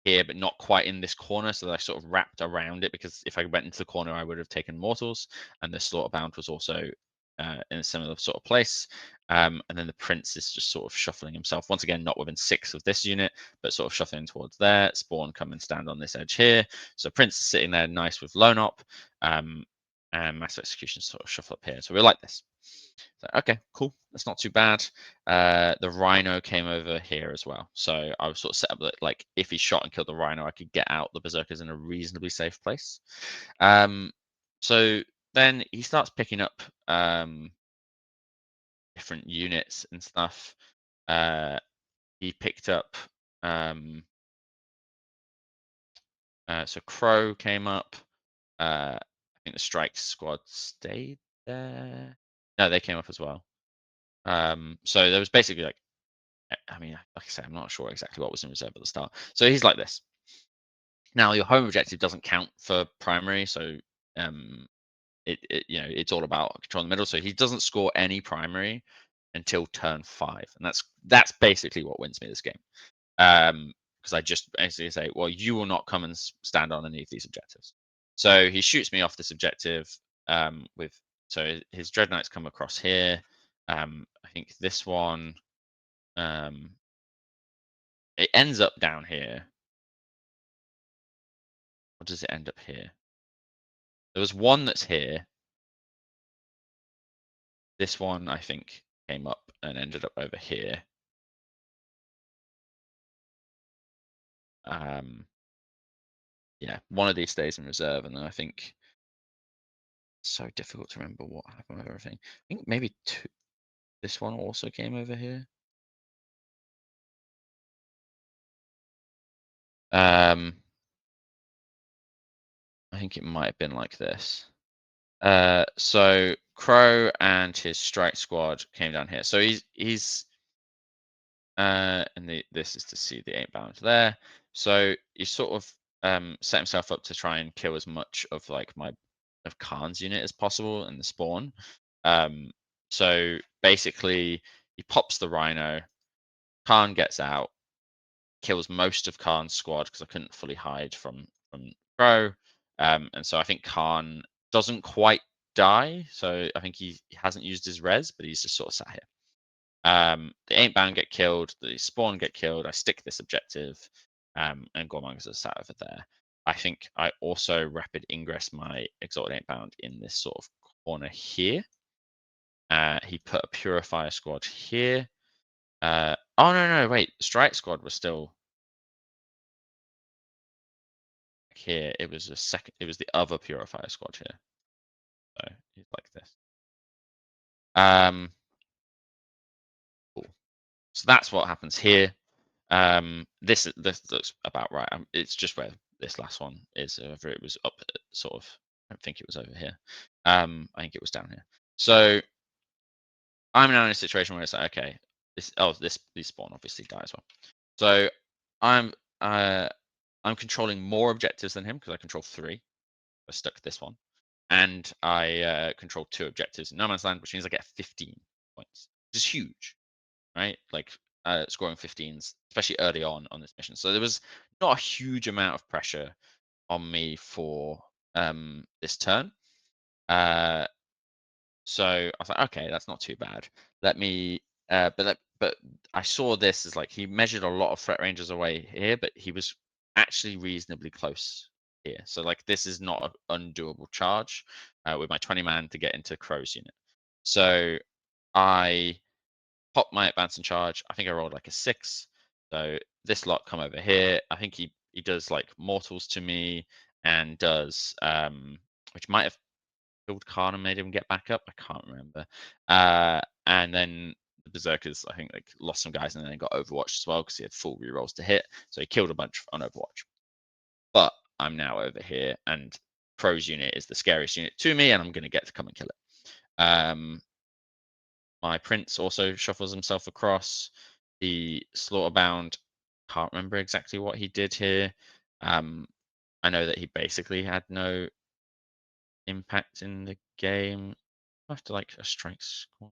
here, but not quite in this corner. So I sort of wrapped around it because if I went into the corner, I would have taken mortals. And the slaughterbound was also in a similar sort of place. And then the prince is just sort of shuffling himself once again, not within 6 of this unit, but sort of shuffling towards there. Spawn come and stand on this edge here. So prince is sitting there nice with lone op, and massive execution sort of shuffle up here. So we like this. So, okay, cool. That's not too bad. The rhino came over here as well. So I was sort of set up that like if he shot and killed the rhino, I could get out the berserkers in a reasonably safe place. So then he starts picking up different units and stuff. He picked up So Crow came up. I think the strike squad stayed there. No, they came up as well. So there was basically like, I mean, like I said, I'm not sure exactly what was in reserve at the start. So he's like this. Now your home objective doesn't count for primary, so um, it's all about controlling the middle. So he doesn't score any primary until turn 5, and that's basically what wins me this game. Because I just basically say, well, you will not come and stand on any of these objectives. So he shoots me off this objective with so his dread knights come across here. I think this one it ends up down here. Or does it end up here? There was one that's here. This one I think came up and ended up over here. Yeah, one of these stays in reserve, and then I think it's so difficult to remember what happened with everything. I think maybe two. This one also came over here. I think it might have been like this. So Crow and his strike squad came down here. So he's and this is to see the 8 bound there. So he sort of set himself up to try and kill as much of like my of Khan's unit as possible in the spawn. Um, so basically he pops the Rhino, Khan gets out, kills most of Khan's squad because I couldn't fully hide from Crow. And so I think Khan doesn't quite die. So I think he hasn't used his res, but he's just sort of sat here. The Ain't Bound get killed, the Spawn get killed. I stick this objective, and Gormongers are sat over there. I think I also rapid ingress my Exalted Ain't Bound in this sort of corner here. He put a Purifier squad here. Oh no, wait, Strike squad was still here. It was a second. It was the other Purifier squad here. So he's like this. Cool. So that's what happens here. This looks about right. It's just where this last one is. Whether it was up, sort of. I don't think it was over here. I think it was down here. So I'm now in a situation where it's like, okay, this spawn obviously die as well. So I'm uh I'm controlling more objectives than him because I control 3. I stuck this one, and I control 2 objectives in No Man's Land, which means I get 15 points, which is huge, right? Like scoring 15s, especially early on this mission. So there was not a huge amount of pressure on me for this turn. So I was like, okay, that's not too bad. Let me, but I saw this as like he measured a lot of threat ranges away here, but he was actually reasonably close here. So like this is not an undoable charge with my 20 man to get into Crow's unit. So I popped my advance and charge. I think I rolled like a 6. So this lot come over here. I think he does like mortals to me and does which might have killed Khan and made him get back up. I can't remember. And then the Berserkers, I think, like lost some guys and then got Overwatch as well because he had full rerolls to hit. So he killed a bunch on Overwatch. But I'm now over here, and Crow's unit is the scariest unit to me, and I'm going to get to come and kill it. My Prince also shuffles himself across. The Slaughterbound, can't remember exactly what he did here. I know that he basically had no impact in the game. After like a strike squad.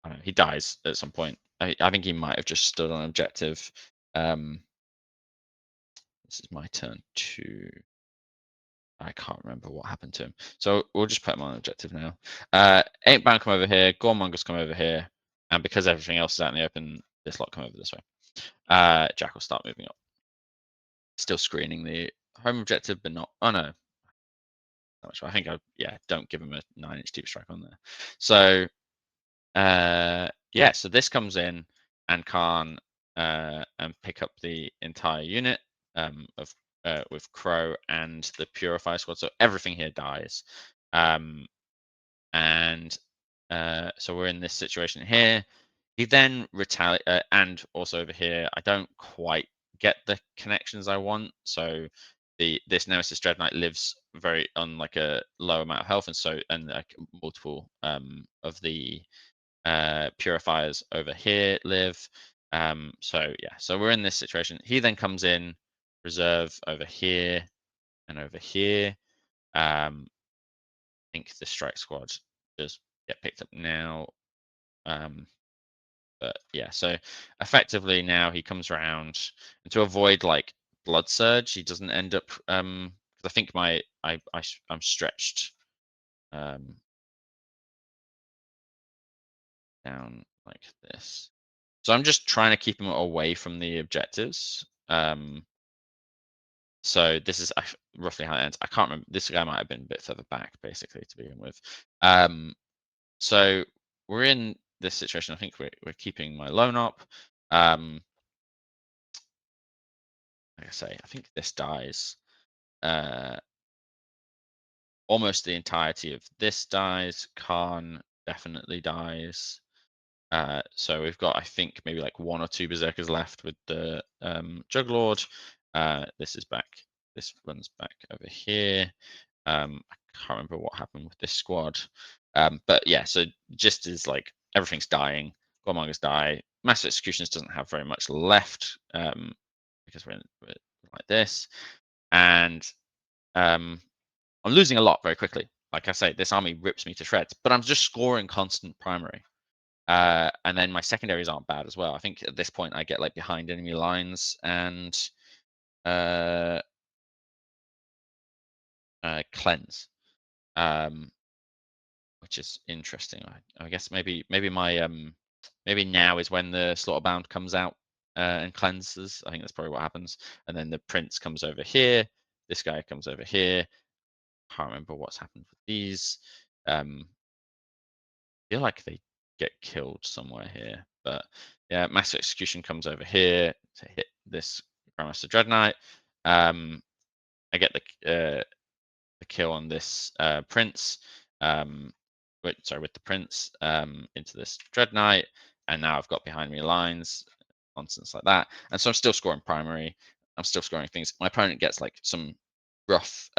I don't know, he dies at some point. I think he might have just stood on objective. This is my turn to. I can't remember what happened to him. So we'll just put him on objective now. Ain't Bound come over here. Gormongers come over here. And because everything else is out in the open, this lot come over this way. Jack will start moving up. Still screening the home objective, but not. Oh no. I think don't give him a 9-inch deep strike on there. So so this comes in and can and pick up the entire unit of with Crow and the Purify squad. So everything here dies, and so we're in this situation here. He then retaliate, and also over here, I don't quite get the connections I want. So this Nemesis Dread Knight lives very on like a low amount of health, and so and like multiple of the purifiers over here live. So yeah, so we're in this situation. He then comes in, reserve over here and over here. I think the strike squad does get picked up now. But yeah, so effectively now he comes around, and to avoid like blood surge, he doesn't end up. 'Cause I think I'm stretched um down like this. So I'm just trying to keep him away from the objectives. So this is roughly how it ends. I can't remember. This guy might have been a bit further back, basically, to begin with. So we're in this situation. I think we're keeping my loan up. Like I say, I think this dies. Uh, Almost the entirety of this dies. Khan definitely dies. So we've got, I think, maybe like one or two berserkers left with the Juglord. This is back. This runs back over here. I can't remember what happened with this squad. But yeah, so just as like everything's dying, Gormongers die. Mass Executioners doesn't have very much left because we're like this, and um, I'm losing a lot very quickly. Like I say, this army rips me to shreds, but I'm just scoring constant primary. And then my secondaries aren't bad as well. I think at this point I get like behind enemy lines and uh, cleanse, um, which is interesting. I guess maybe my maybe now is when the Slaughterbound comes out and cleanses. I think that's probably what happens. And then the Prince comes over here. This guy comes over here. Can't remember what's happened with these. Feel like they get killed somewhere here. But yeah, Mass Execution comes over here to hit this Grandmaster Dread Knight. I get the kill on this Prince. With the Prince into this Dread Knight, and now I've got behind me lines, nonsense like that. And so I'm still scoring primary. I'm still scoring things. My opponent gets like some rough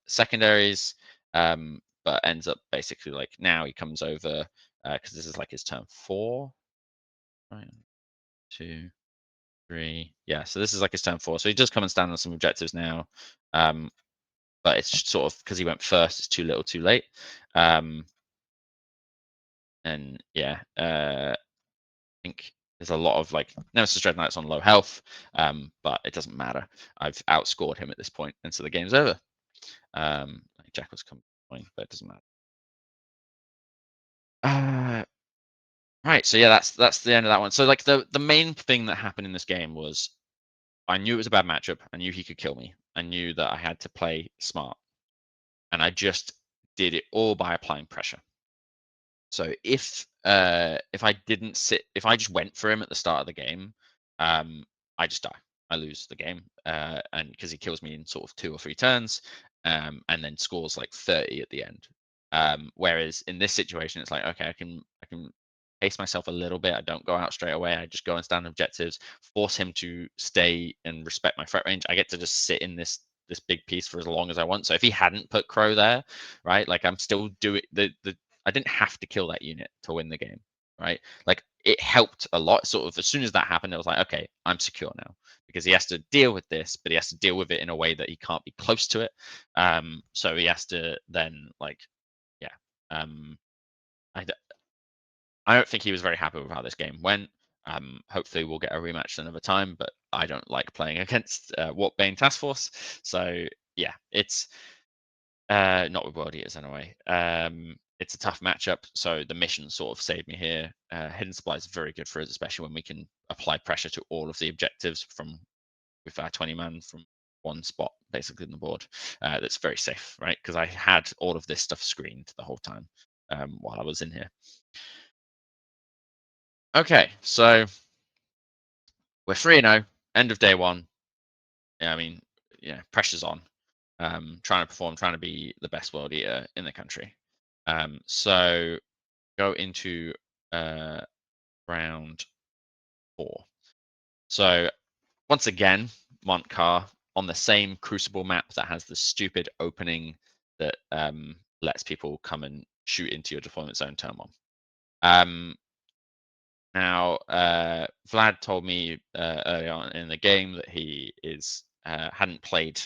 secondaries, but ends up basically like now he comes over because this is like his turn 4. Right, 2, 3. Yeah, so this is like his turn 4. So he does come and stand on some objectives now. But it's sort of because he went first, it's too little, too late. And yeah, I think there's a lot of like Nemesis Dread Knight's on low health, but it doesn't matter. I've outscored him at this point, and so the game's over. Jackal's coming, but it doesn't matter. Right, so yeah, that's the end of that one. So like the main thing that happened in this game was I knew it was a bad matchup. I knew he could kill me. I knew that I had to play smart, and I just did it all by applying pressure. So if I didn't sit, if I just went for him at the start of the game, I just die. I lose the game, and because he kills me in sort of 2 or 3 turns, and then scores like 30 at the end. Whereas in this situation, it's like okay, I can pace myself a little bit. I don't go out straight away. I just go and stand objectives, force him to stay and respect my threat range. I get to just sit in this big piece for as long as I want. So if he hadn't put Crow there, right, like I'm still doing the I didn't have to kill that unit to win the game, right? Like it helped a lot. Sort of as soon as that happened, it was like, okay, I'm secure now because he has to deal with this, but he has to deal with it in a way that he can't be close to it. So he has to then like, yeah. I d- I don't think he was very happy with how this game went. Hopefully we'll get a rematch another time, but I don't like playing against Warpbane Task Force. So yeah, it's not with World Eaters anyway. It's a tough matchup, so the mission sort of saved me here. Hidden Supply is very good for us, especially when we can apply pressure to all of the objectives from with our 20 man from one spot basically on the board. That's very safe, right? Because I had all of this stuff screened the whole time while I was in here. Okay, so we're 3-0, end of day one. Yeah, I mean, yeah, pressure's on. Trying to perform, trying to be the best world eater in the country. So go into round 4. So once again, Mont'Ka on the same Crucible map that has the stupid opening that lets people come and shoot into your deployment zone turn one. Now, Vlad told me early on in the game that he is hadn't played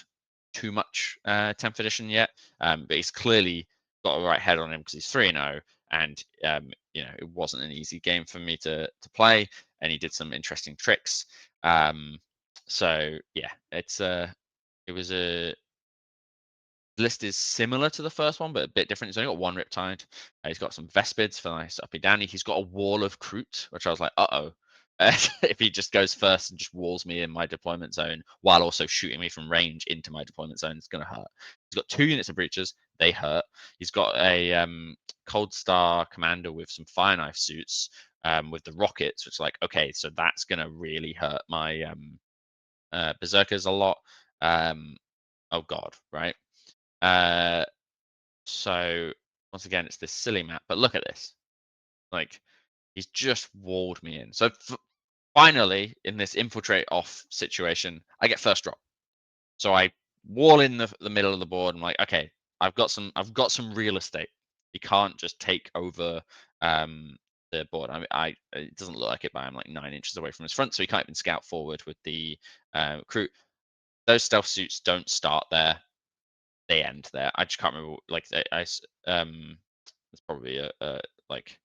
too much 10th edition yet, but he's clearly got a right head on him because he's 3-0, and it wasn't an easy game for me to play, and he did some interesting tricks. So yeah, it was a list is similar to the first one, but a bit different. He's only got one Riptide. He's got some Vespids for nice uppy downy. He's got a wall of Kroot, which I was like, uh-oh. If he just goes first and just walls me in my deployment zone while also shooting me from range into my deployment zone, it's going to hurt. He's got 2 units of breaches. They hurt. He's got a Cold Star Commander with some Fire Knife suits with the rockets, which is like, okay, so that's going to really hurt my Berserkers a lot. Oh, God, right? Uh, so once again, it's this silly map. But look at this. Like, he's just walled me in. So finally, in this infiltrate off situation, I get first drop. So I wall in the middle of the board. I'm like, okay, I've got some real estate. He can't just take over the board. I it doesn't look like it, but I'm like 9 inches away from his front, so he can't even scout forward with the crew. Those stealth suits don't start there. They end there. I just can't remember. Like it's probably like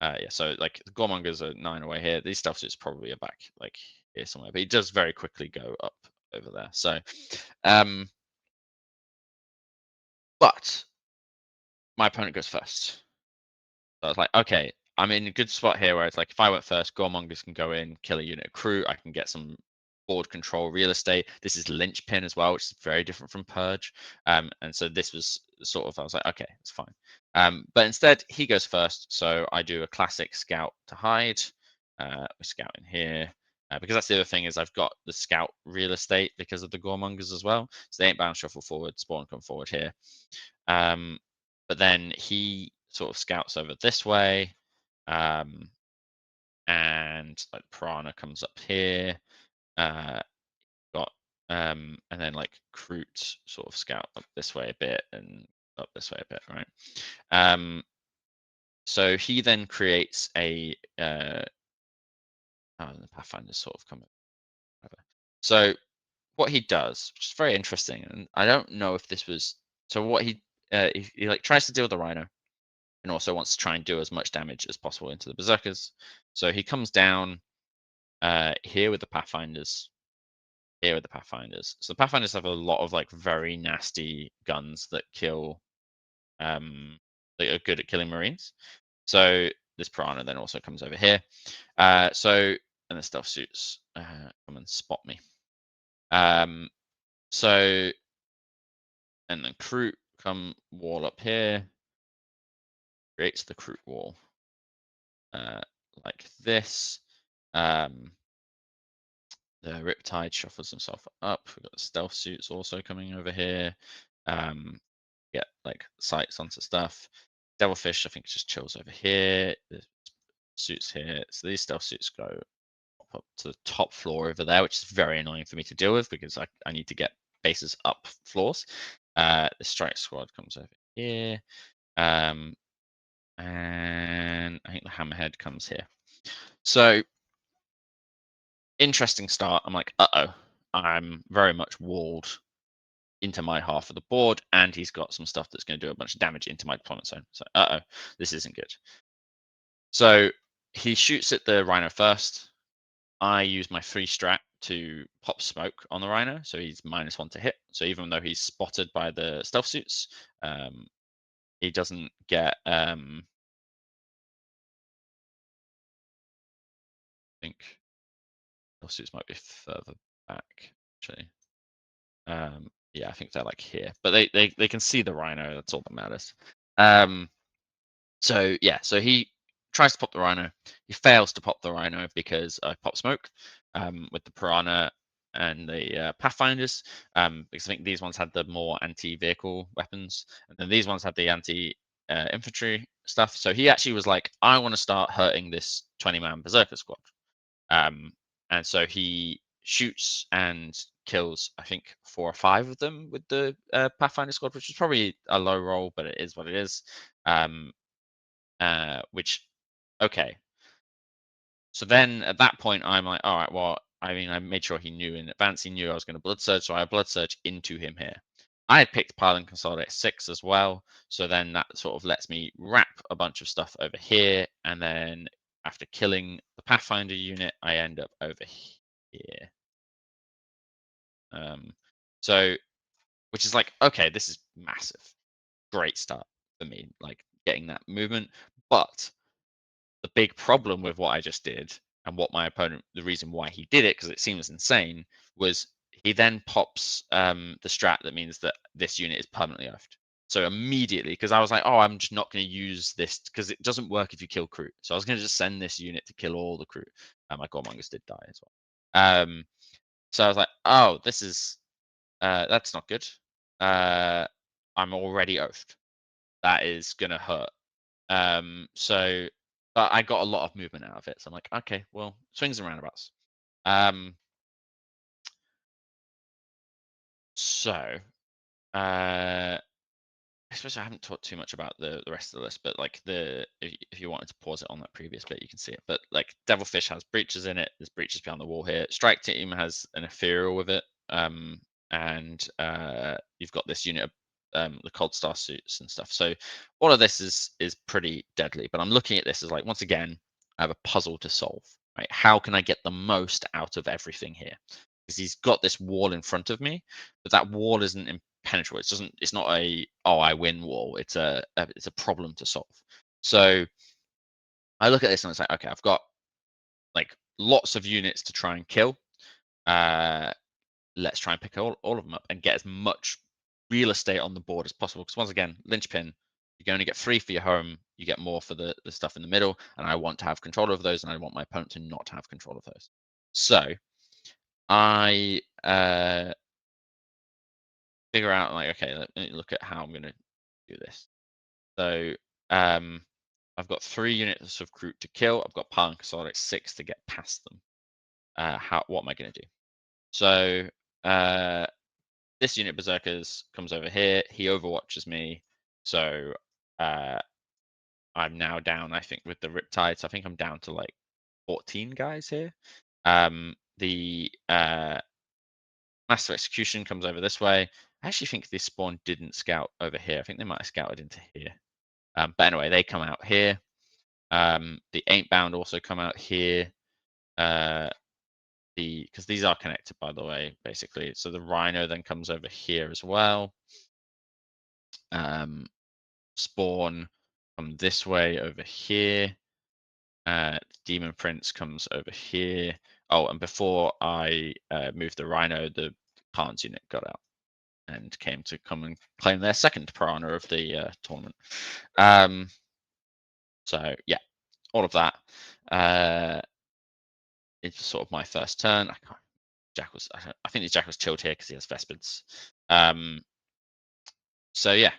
yeah. So like the Goremongers are 9 away here. These stuff is probably a back like here somewhere, but he does very quickly go up over there. So, um, but my opponent goes first. So I was like, okay, I'm in a good spot here where it's like if I went first, Goremongers can go in, kill a unit of crew. I can get some board control real estate. This is linchpin as well, which is very different from purge. And so this was sort of I was like, okay, it's fine. But instead he goes first, so I do a classic scout to hide. We scout in here. Because that's the other thing is I've got the scout real estate because of the Goremongers as well. So they ain't bound shuffle forward, spawn come forward here. But then he sort of scouts over this way, and like Piranha comes up here. Got and then like Kroot sort of scout up this way a bit and up this way a bit, right? So he then creates a the Pathfinder's sort of come. So what he does, which is very interesting, and I don't know if this was so what he like tries to deal with the Rhino and also wants to try and do as much damage as possible into the Berserkers. So he comes down here with the Pathfinders. Here with the Pathfinders. So the Pathfinders have a lot of like very nasty guns that kill that are good at killing Marines. So this Piranha then also comes over here. So and the stealth suits come and spot me. So and then Kroot come wall up here. Creates the Kroot wall. Like this. The Riptide shuffles himself up. We've got the stealth suits also coming over here. Get like sights onto stuff. Devilfish, I think, just chills over here. The suits here. So these stealth suits go up to the top floor over there, which is very annoying for me to deal with because I need to get bases up floors. The strike squad comes over here. And I think the hammerhead comes here. So interesting start. I'm like, uh-oh, I'm very much walled into my half of the board, and he's got some stuff that's going to do a bunch of damage into my deployment zone. So, uh-oh, this isn't good. So he shoots at the Rhino first. I use my free strat to pop smoke on the Rhino, so he's -1 to hit. So even though he's spotted by the stealth suits, he doesn't get. I think stealth suits might be further back, actually. Yeah, I think they're like here, but they can see the Rhino. That's all that matters. So yeah, so he tries to pop the Rhino. He fails to pop the Rhino because I pop smoke with the Piranha and the Pathfinders, because I think these ones had the more anti-vehicle weapons, and then these ones had the anti-infantry stuff. So he actually was like, I want to start hurting this 20-man Berserker squad. And so he shoots and kills, I think, 4 or 5 of them with the Pathfinder squad, which is probably a low roll, but it is what it is. Um, which, okay. So then at that point, I'm like, all right, well, I mean, I made sure he knew in advance. He knew I was going to blood surge, so I blood surge into him here. I had picked pile and consolidate 6 as well, so then that sort of lets me wrap a bunch of stuff over here, and then after killing the Pathfinder unit, I end up over here. Um, so, which is like, okay, this is massive, great start for me, like getting that movement. But the big problem with what I just did and what my opponent, the reason why he did it, because it seems insane, was he then pops the strat that means that this unit is permanently oafed. So immediately, because I was like, oh, I'm just not going to use this because it doesn't work if you kill Kroot. So I was going to just send this unit to kill all the Kroot. My Gormongus did die as well. So I was like, oh, this is that's not good. I'm already oafed. That is going to hurt. So, but I got a lot of movement out of it. So I'm like, okay, well, swings and roundabouts. Um, so, uh, I suppose I haven't talked too much about the rest of the list, but like if you wanted to pause it on that previous bit, you can see it. But like Devilfish has breaches in it. There's breaches behind the wall here. Strike Team has an ethereal with it. And you've got this unit of the Cold Star suits and stuff. So all of this is pretty deadly. But I'm looking at this as like, once again, I have a puzzle to solve. Right? How can I get the most out of everything here? Because he's got this wall in front of me, but that wall isn't impenetrable. It doesn't. It's not a I win wall. It's a problem to solve. So I look at this and it's like, okay, I've got like lots of units to try and kill. Let's try and pick all of them up and get as much real estate on the board as possible. Because once again, linchpin, you can only get 3 for your home. You get more for the stuff in the middle. And I want to have control of those, and I want my opponent to not have control of those. So I figure out like, okay, let me look at how I'm going to do this. So I've got 3 units of Kroot to kill. I've got Pile and Consolidate 6 to get past them. What am I going to do? So this unit Berserkers comes over here. He overwatches me. So I'm now down, I think, with the Riptides. I think I'm down to like 14 guys here. The Master Execution comes over this way. I actually think this spawn didn't scout over here. I think they might have scouted into here. But anyway, they come out here. The Ain't Bound also come out here. Because these are connected, by the way, basically. So the Rhino then comes over here as well. Spawn come this way over here. Demon Prince comes over here. Oh, and before I moved the Rhino, the Khans unit got out and came to come and claim their second piranha of the tournament. So yeah, all of that. It's sort of my first turn. Jack was. I think Jack was chilled here because he has Vespids. So yeah,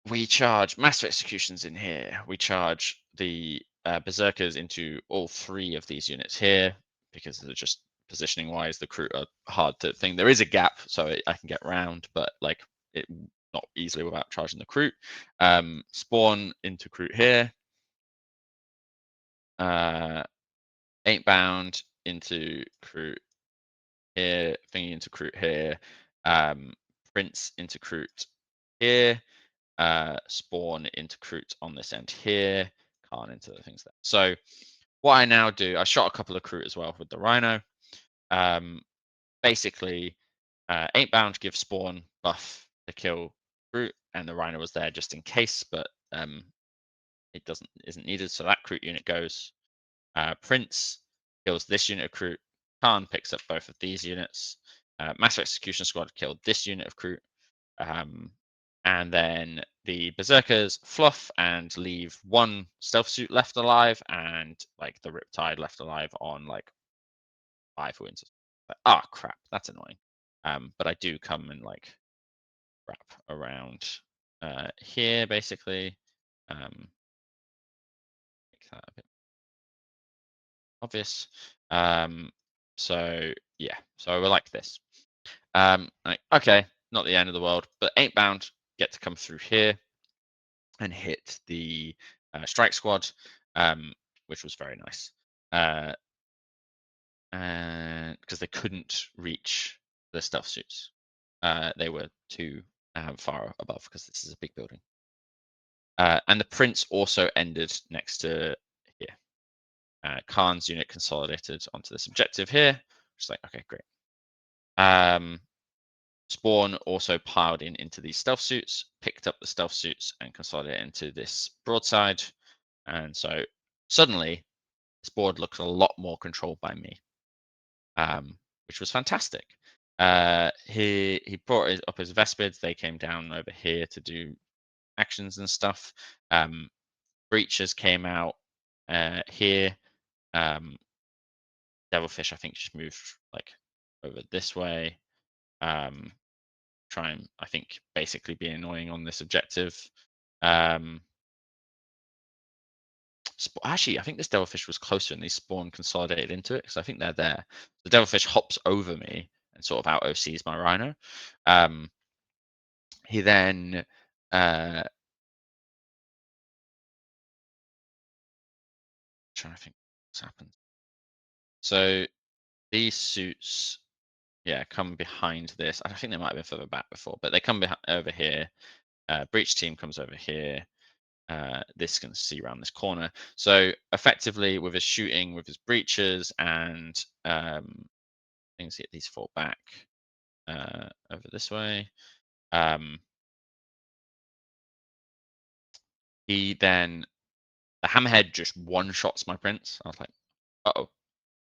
we charge massive executions in here. We charge the berserkers into all 3 of these units here because they're just positioning wise. The Kroot are hard to think. There is a gap, so I can get round, but like it not easily without charging the Kroot. Spawn into Kroot here. Ain't Bound into Kroot here. Thingy into Kroot here. Prince into Kroot here. Spawn into Kroot on this end here. Khan into the things there. So what I now do, I shot a couple of Kroot as well with the Rhino. Basically, Ain't Bound gives Spawn buff to kill Kroot, and the Rhino was there just in case, but it isn't needed. So that Kroot unit goes. Prince kills this unit of Kroot. Khan picks up both of these units. Master Execution Squad killed this unit of Kroot. And then the Berserkers fluff and leave 1 stealth suit left alive and like the Riptide left alive on like 5 wounds. Like, crap, that's annoying. But I do come and like wrap around here basically. Make that a bit obvious. So yeah, so we're like this. Like, okay, not the end of the world, but ain't bound get to come through here and hit the strike squad, um, which was very nice. And because they couldn't reach the stealth suits, they were too far above because this is a big building. And the prince also ended next to here. Khan's unit consolidated onto this objective here. Just like, okay, great. Spawn also piled in into these stealth suits, picked up the stealth suits, and consolidated into this broadside. And so suddenly, this board looks a lot more controlled by me, which was fantastic. He brought up his Vespids. They came down over here to do actions and stuff. Breaches came out here. Devilfish, I think, just moved like over this way. Try and, I think, basically be annoying on this objective. Um, Actually, I think this Devilfish was closer and they spawned consolidated into it because I think they're there. The Devilfish hops over me and sort of out OCs my Rhino. He then trying to think what's happened. So these suits, yeah, come behind this. I think they might have been further back before, but they come over here. Breach team comes over here. This can see around this corner. So effectively, with his shooting, with his breaches, and things get these fall back over this way. He then the hammerhead just one shots my prince. I was like, oh,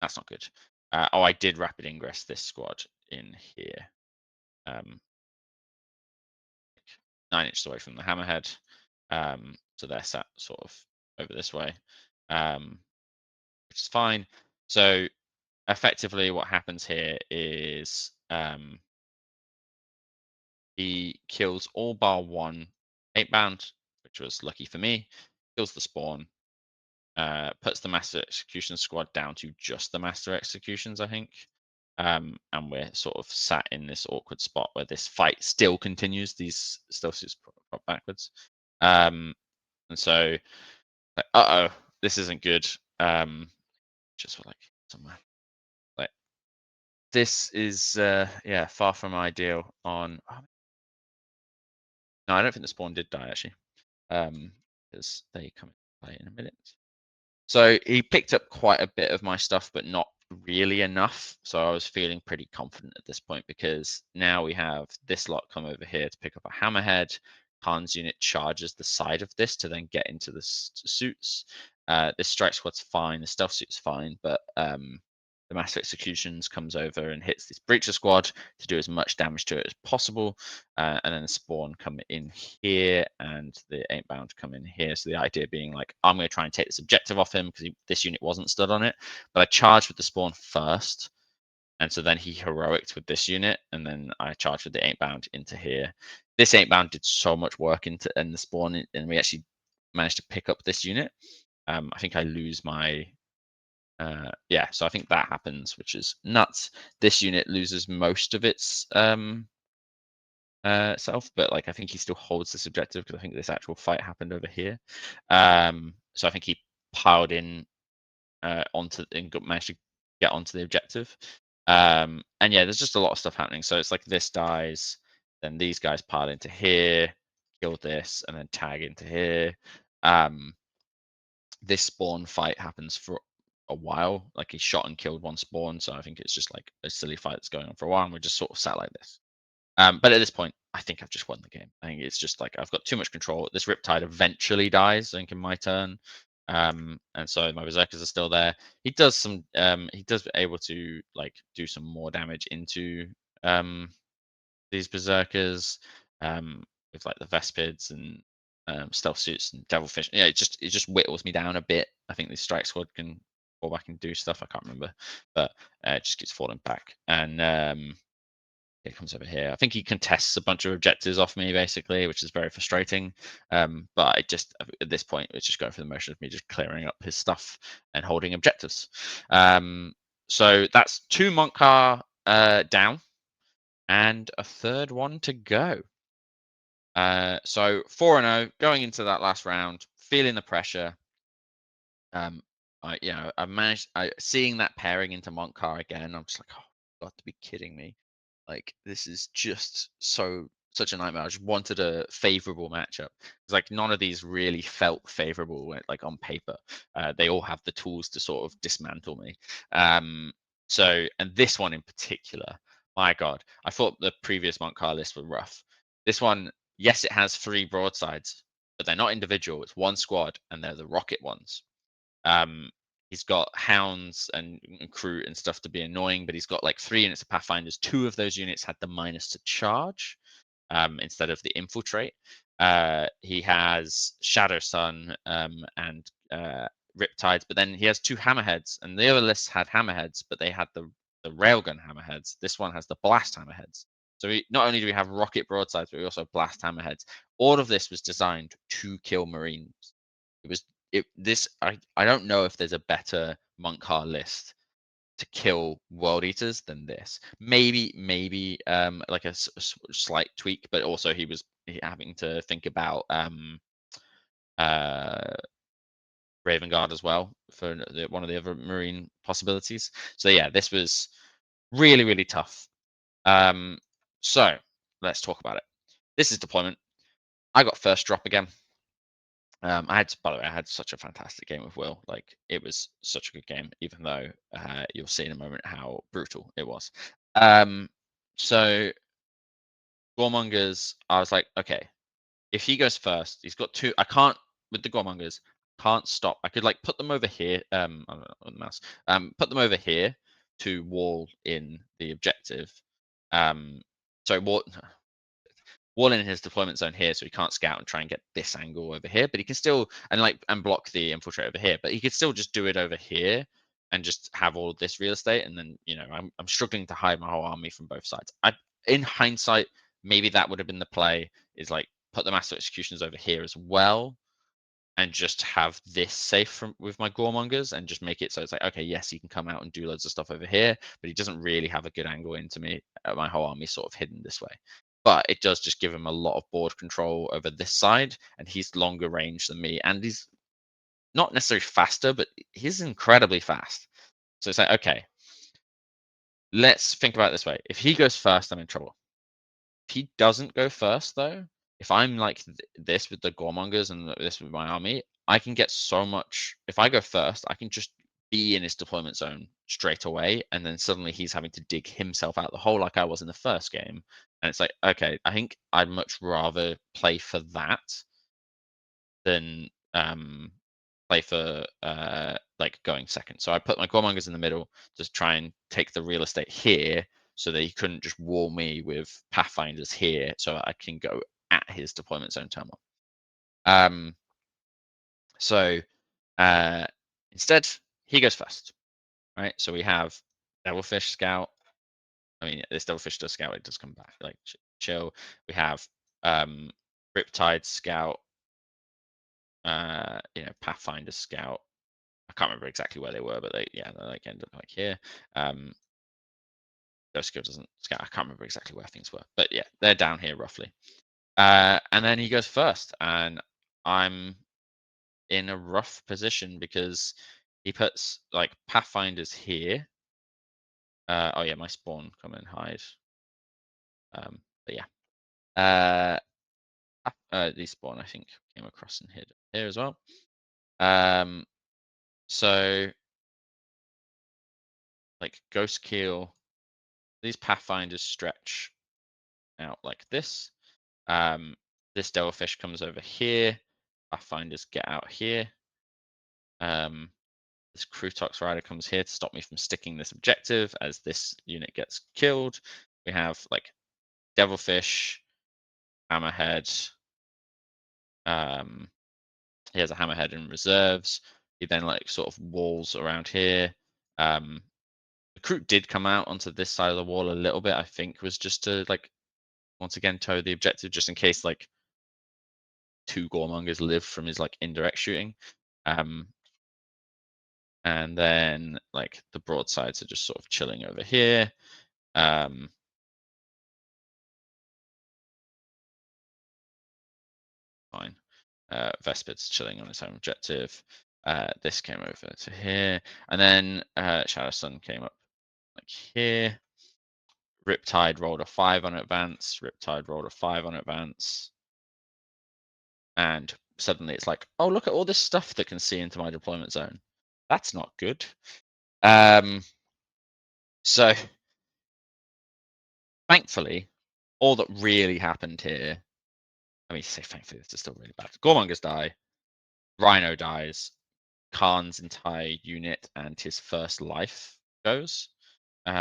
that's not good. Oh, I did rapid ingress this squad in here. 9 inches away from the hammerhead. So they're sat sort of over this way, which is fine. So effectively, what happens here is he kills all bar one 8-bound, which was lucky for me. Kills the spawn, puts the master execution squad down to just the master executions, I think. And we're sort of sat in this awkward spot where this fight still continues. These stealth suits prop backwards. And so, like, this isn't good. Just for like somewhere. Like this is yeah, far from ideal on no, I don't think the spawn did die actually. Because they come into play in a minute. So he picked up quite a bit of my stuff, but not really enough. So I was feeling pretty confident at this point because now we have this lot come over here to pick up a hammerhead. Khan's unit charges the side of this to then get into the suits. This strike squad's fine, the stealth suit's fine, but the master executions comes over and hits this breacher squad to do as much damage to it as possible, and then the spawn come in here and the 8-bound come in here. So the idea being like, I'm going to try and take this objective off him because this unit wasn't stood on it, but I charged with the spawn first, and so then he heroicked with this unit, and then I charged with the 8-bound into here. This 8-bound did so much work into the spawn, and we actually managed to pick up this unit. I think I lose my yeah, so I think that happens, which is nuts. This unit loses most of its self, but like I think he still holds this objective because I think this actual fight happened over here. So I think he piled in onto and managed to get onto the objective. And yeah, there's just a lot of stuff happening. So it's like this dies, then these guys pile into here, kill this, and then tag into here. This spawn fight happens for a while. Like he shot and killed one spawn, so I think it's just like a silly fight that's going on for a while, and we're just sort of sat like this. But at this point, I think I've just won the game. I think it's just like I've got too much control. This Riptide eventually dies, I think, in my turn. And so my berserkers are still there. He does some he does able to like do some more damage into these berserkers with like the Vespids and stealth suits and devilfish. Yeah, it just whittles me down a bit. I think the strike squad can fall back and do stuff. I can't remember, but it just keeps falling back. And it comes over here. I think he contests a bunch of objectives off me, basically, which is very frustrating. But I just, at this point, it's just going for the motion of me just clearing up his stuff and holding objectives. So that's 2 Mont'Ka down and a third one to go. So 4-0 going into that last round, feeling the pressure. I managed seeing that pairing into Mont'Ka again. I'm just like, oh, you got to be kidding me! Like this is just such a nightmare. I just wanted a favorable matchup. It's like none of these really felt favorable, like on paper. They all have the tools to sort of dismantle me. And this one in particular, my God, I thought the previous Mont'Ka list were rough. This one, yes, it has 3 broadsides, but they're not individual. It's one squad, and they're the rocket ones. um, he's got hounds and crew and stuff to be annoying, but he's got like 3 units of Pathfinders. 2 of those units had the minus to charge instead of the infiltrate. He has Shadow Sun and Riptides, but then he has 2 Hammerheads, and the other lists had Hammerheads, but they had the Railgun Hammerheads. This one has the Blast Hammerheads. So not only do we have rocket broadsides, but we also have blast hammerheads. All of this was designed to kill Marines. It was I don't know if there's a better Mont'Ka list to kill world eaters than this. Maybe like a slight tweak, but also he having to think about uh Raven Guard as well for one of the other Marine possibilities. So yeah, this was really tough. So let's talk about it. This is deployment. I got first drop again. By the way, I had such a fantastic game with Will. Like it was such a good game, even though you'll see in a moment how brutal it was. So Goremongers, I was like, okay, if he goes first, he's got 2. I can't with the Goremongers, can't stop. I could like put them over here. I don't know, on the mouse. Put them over here to wall in the objective. So wall in his deployment zone here, so he can't scout and try and get this angle over here, but he can still and block the infiltrate over here, but he could still just do it over here and just have all of this real estate. And then I'm struggling to hide my whole army from both sides. In hindsight, maybe that would have been the play, is like put the master executions over here as well and just have this safe with my Goremongers and just make it so it's like, okay, yes, he can come out and do loads of stuff over here, but he doesn't really have a good angle into me. My whole army sort of hidden this way. But it does just give him a lot of board control over this side, and he's longer range than me, and he's not necessarily faster, but he's incredibly fast. So it's like, okay, let's think about it this way. If he goes first, I'm in trouble. If he doesn't go first, though, if I'm like this with the Goremongers and this with my army, I can get so much. If I go first, I can just be in his deployment zone straight away, and then suddenly he's having to dig himself out the hole like I was in the first game. And it's like, okay, I think I'd much rather play for that than play for like going second. So I put my Goremongers in the middle to try and take the real estate here, so that he couldn't just wall me with Pathfinders here, so I can go at his deployment zone turn 1. So instead, he goes first, right? So we have Devilfish Scout. I mean, this Devilfish does scout, it does come back, like chill. We have Riptide Scout, Pathfinder Scout. I can't remember exactly where they were, but they like ended up like here. Ghost Skill doesn't scout. I can't remember exactly where things were, but yeah, they're down here roughly. And then he goes first, and I'm in a rough position because he puts like Pathfinders here. Oh yeah, my spawn come and hide. But yeah, these spawn I think came across and hid here as well. So like Ghost Keel, these Pathfinders stretch out like this. This Devilfish comes over here. Pathfinders get out here. This Crutox Rider comes here to stop me from sticking this objective as this unit gets killed. We have like Devilfish, Hammerhead. He has a Hammerhead in reserves. He then like sort of walls around here. The Crute did come out onto this side of the wall a little bit, I think, was just to like once again tow the objective, just in case like 2 Goremongers live from his like indirect shooting. and then like the broadsides are just sort of chilling over here. Um, fine. Vespid's chilling on its own objective. This came over to here, and then Shadow Sun came up like here. Riptide rolled a 5 on advance. Riptide rolled a 5 on advance, and suddenly it's like, oh, look at all this stuff that can see into my deployment zone. That's not good. So thankfully, all that really happened here. I mean, say thankfully, this is still really bad. Gormongers die. Rhino dies. Khan's entire unit and his first life goes. These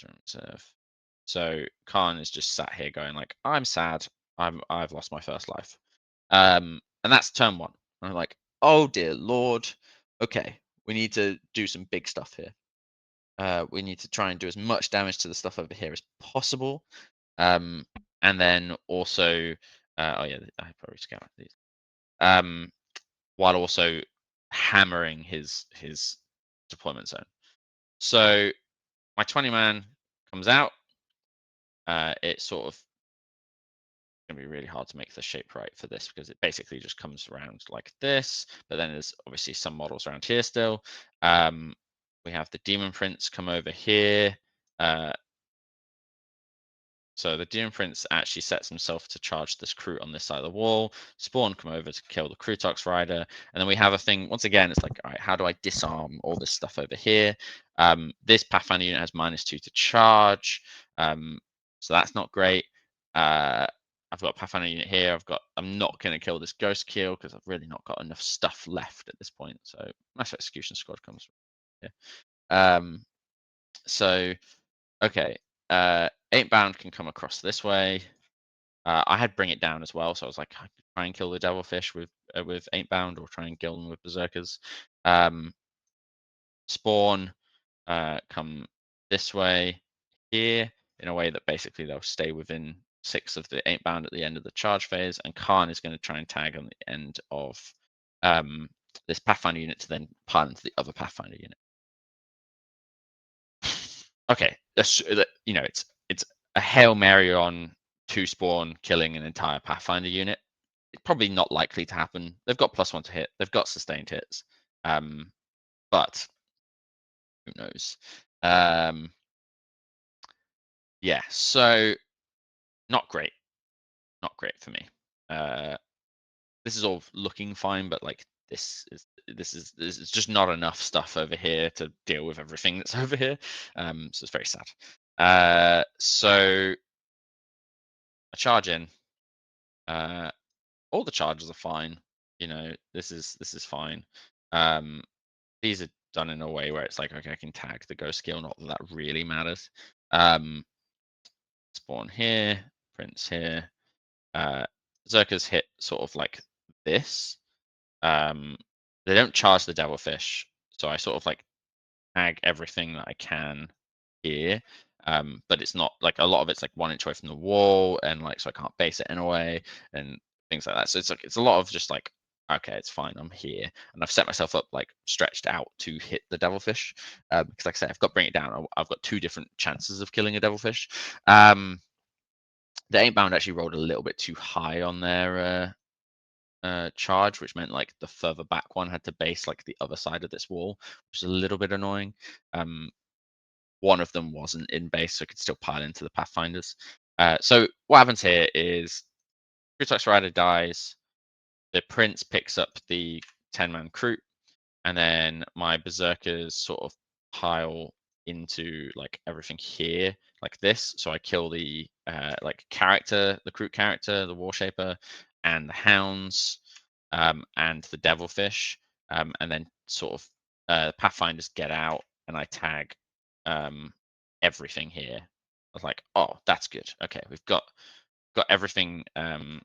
are in reserve. So Khan is just sat here going like, I'm sad. I've lost my first life. And that's turn one. And I'm like, oh dear Lord. Okay, we need to do some big stuff here. We need to try and do as much damage to the stuff over here as possible. And then also, oh yeah, I probably scout these. While also hammering his deployment zone. So my 20 man comes out. It's sort of going to be really hard to make the shape right for this because it basically just comes around like this. But then there's obviously some models around here still. We have the Demon Prince come over here. Uh, So the Demon Prince actually sets himself to charge this Kroot on this side of the wall. Spawn come over to kill the Krutox Rider. And then we have a thing, once again, it's like, all right, how do I disarm all this stuff over here? This Pathfinder unit has -2 to charge. So that's not great. I've got a Pathfinder unit here. I'm not going to kill this Ghost Kill because I've really not got enough stuff left at this point. So Mass Execution Squad comes here. So okay, 8 bound can come across this way. I had bring it down as well, so I was like, I could try and kill the devilfish with 8 bound, or try and kill them with berserkers. Spawn come this way here in a way that basically they'll stay within 6 of the 8 bound at the end of the charge phase, and Khan is going to try and tag on the end of this Pathfinder unit to then pile into the other Pathfinder unit. Okay, it's a Hail Mary on 2 spawn killing an entire Pathfinder unit. It's probably not likely to happen. They've got +1 to hit. They've got sustained hits, but who knows? Yeah, so not great. Not great for me. This is all looking fine, but like this is just not enough stuff over here to deal with everything that's over here. So it's very sad. So I charge in. All the charges are fine. This is fine. These are done in a way where it's like, okay, I can tag the ghost skill, not that that really matters. Spawn here, Prince here. Zerka's hit sort of like this. They don't charge the devilfish, so I sort of like tag everything that I can here. But it's not like, a lot of it's like 1 inch away from the wall, and like, so I can't base it in a way and things like that. So it's a lot of just like, okay, it's fine, I'm here, and I've set myself up like stretched out to hit the devilfish. Because like I said, I've got bring it down. I've got 2 different chances of killing a devilfish. The 8 bound actually rolled a little bit too high on their charge, which meant like the further back one had to base like the other side of this wall, which is a little bit annoying. One of them wasn't in base, so it could still pile into the Pathfinders. So what happens here is Krutox Rider dies, the Prince picks up the 10-man Kroot, and then my Berserkers sort of pile into like everything here, like this. So I kill the like character, the Kroot character, the Warshaper, and the Hounds, and the Devilfish, and then sort of Pathfinders get out, and I tag everything here. I was like, oh, that's good. Okay, we've got everything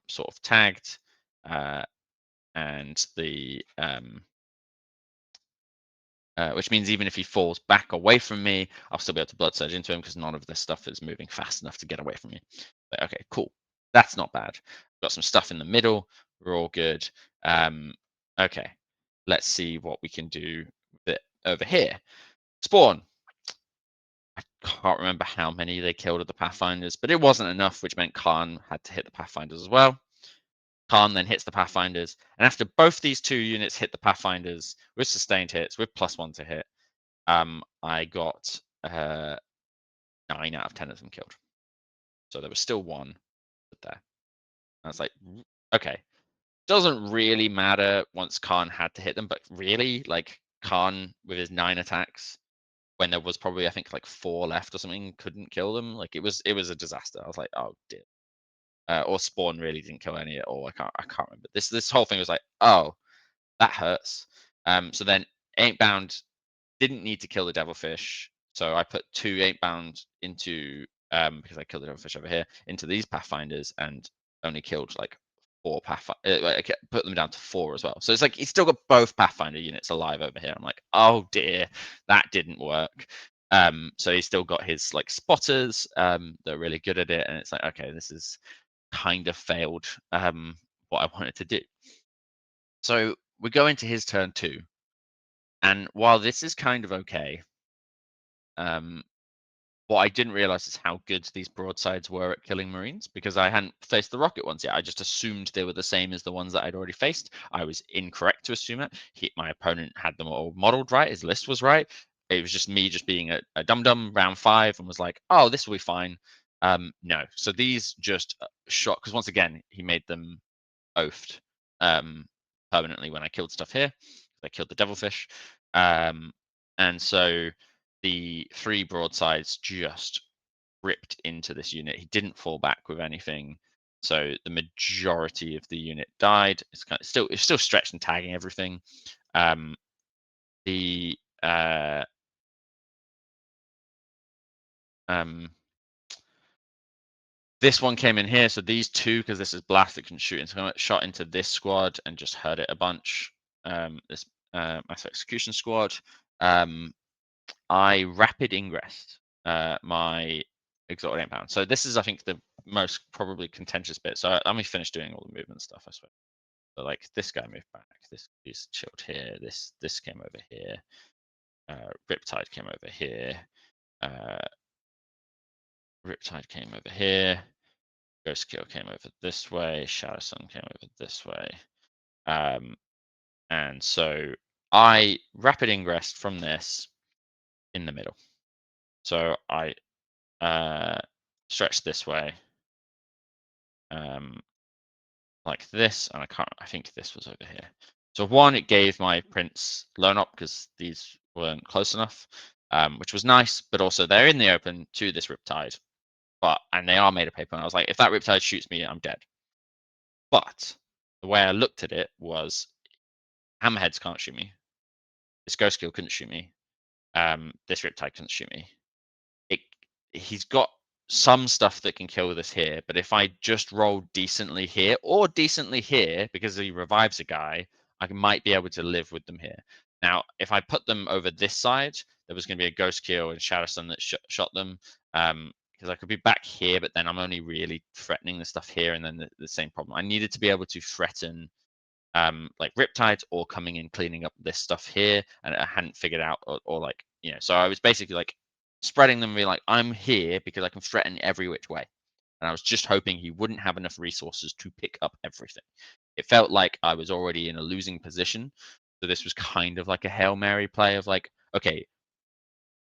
sort of tagged, and the which means even if he falls back away from me, I'll still be able to blood surge into him because none of this stuff is moving fast enough to get away from me. But, okay, cool. That's not bad. Got some stuff in the middle. We're all good. Okay, let's see what we can do bit over here. Spawn. I can't remember how many they killed of the Pathfinders, but it wasn't enough, which meant Khan had to hit the Pathfinders as well. Khan then hits the Pathfinders, and after both these two units hit the Pathfinders with sustained hits, with +1 to hit, I got 9 out of 10 of them killed. So there was still one there. I was like, okay, doesn't really matter once Khan had to hit them, but really, like Khan with his 9 attacks, when there was probably I think like 4 left or something, couldn't kill them. Like it was a disaster. I was like, oh dear. Or Spawn really didn't kill any at all. I can't remember. This whole thing was like, oh, that hurts. So then Ain't didn't need to kill the devilfish, so I put 2 Ain't into because I killed the devilfish over here into these pathfinders and only killed like 4 pathfinders. Like, put them down to 4 as well. So it's like he's still got both pathfinder units alive over here. I'm like, oh dear, that didn't work. So he's still got his like spotters. They're really good at it, and it's like, okay, this is kind of failed what I wanted to do. So we go into his turn 2, and while this is kind of okay, um, what I didn't realize is how good these broadsides were at killing Marines, because I hadn't faced the rocket ones yet. I just assumed they were the same as the ones that I'd already faced. I was incorrect to assume it. My opponent had them all modeled right. His list was right. It was just me just being a dum-dum round 5 and was like, oh, this will be fine. No. So these just shot, because once again, he made them oafed permanently when I killed stuff here. I killed the devilfish. And so the 3 broadsides just ripped into this unit. He didn't fall back with anything. So the majority of the unit died. It's still stretched and tagging everything. The This one came in here, so these 2, because this is blast, it can shoot into shot into this squad and just hurt it a bunch. This mass execution squad. I rapid ingress my exotic Ain't. So this is, I think, the most probably contentious bit. So let me finish doing all the movement stuff, I suppose. So like this guy moved back. This is chilled here. This came over here. Riptide came over here. Riptide came over here. Ghost Kill came over this way. Shadow Sun came over this way. And so I rapid ingressed from this in the middle. So I stretched this way, like this, and I think this was over here. So 1, it gave my prince lone up because these weren't close enough, which was nice, but also they're in the open to this Riptide. And they are made of paper. And I was like, if that Riptide shoots me, I'm dead. But the way I looked at it was Hammerheads can't shoot me. This Ghost Kill couldn't shoot me. This Riptide couldn't shoot me. He's got some stuff that can kill this here, but if I just roll decently here or decently here, because he revives a guy, I might be able to live with them here. Now, if I put them over this side, there was going to be a Ghost Kill and Shadow Sun that shot them. Because I could be back here, but then I'm only really threatening the stuff here, and then the same problem. I needed to be able to threaten like Riptides or coming in cleaning up this stuff here, and I hadn't figured out, or like, so I was basically like spreading them, be like, I'm here because I can threaten every which way, and I was just hoping he wouldn't have enough resources to pick up everything. It felt like I was already in a losing position, so this was kind of like a Hail Mary play of like, okay,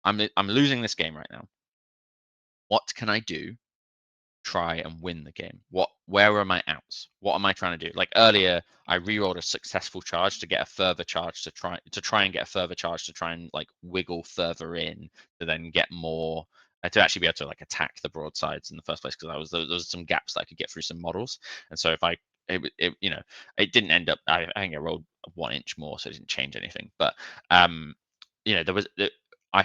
I'm losing this game right now. What can I do try and win the game? Where are my outs? What am I trying to do? Like earlier, I rerolled a successful charge to get a further charge to try and get a further charge to try and like wiggle further in to then get more to actually be able to like attack the broadsides in the first place, because there was some gaps that I could get through some models. And so if I it didn't end up, I think I rolled 1 inch more, so it didn't change anything. But I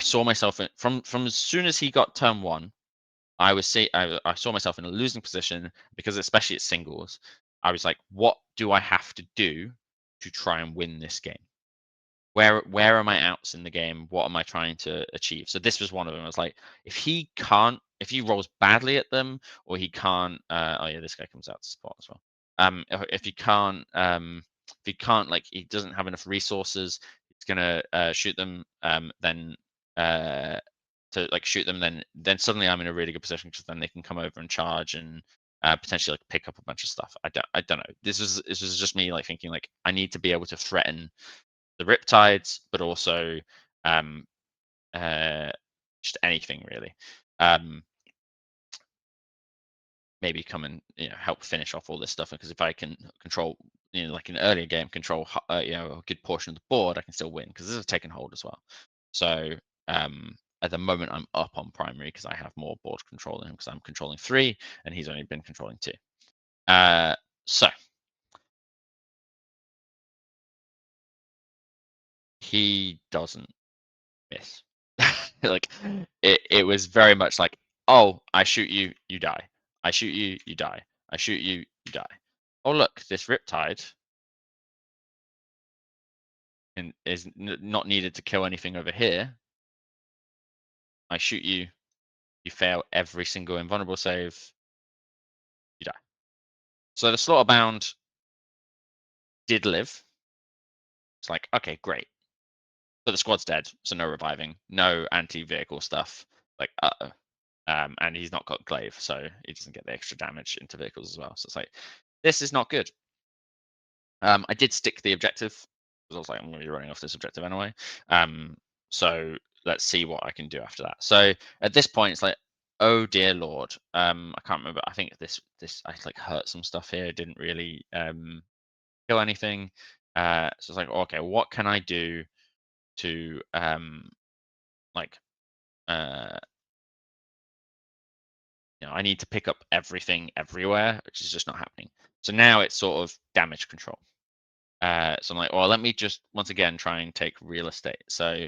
saw myself from as soon as he got turn 1, I saw myself in a losing position, because especially at singles, I was like, what do I have to do to try and win this game? Where are my outs in the game? What am I trying to achieve? So this was one of them. I was like, if he rolls badly at them, or he can't, oh yeah, this guy comes out to spot as well. If he can't, like, he doesn't have enough resources, He's gonna shoot them, then uh, to like shoot them. Then suddenly I'm in a really good position because then they can come over and charge and potentially like pick up a bunch of stuff. I don't know. This was just me like thinking like I need to be able to threaten the Riptides, but also um, uh, just anything really. Um, maybe come and help finish off all this stuff, because if I can control, like in an earlier game, control a good portion of the board, I can still win because this is taken hold as well. So at the moment I'm up on primary because I have more board control than him because I'm controlling 3 and he's only been controlling 2. So he doesn't miss. Like it was very much like, oh, I shoot you, you die. I shoot you, you die. I shoot you, you die. Oh look, this Riptide and is not needed to kill anything over here. I shoot you, you fail every single invulnerable save, you die. So the Slaughterbound did live. It's like, okay, great. But the squad's dead, so no reviving, no anti-vehicle stuff. Like, and he's not got glaive, so he doesn't get the extra damage into vehicles as well. So it's like, this is not good. I did stick the objective because I was like, I'm going to be running off this objective anyway. So let's see what I can do after that. So at this point, it's like, oh dear lord. I can't remember. I think this I like hurt some stuff here. Didn't really kill anything. So it's like, okay, what can I do to like uh I need to pick up everything everywhere, which is just not happening. So now it's sort of damage control. So I'm like, well, let me just once again try and take real estate. So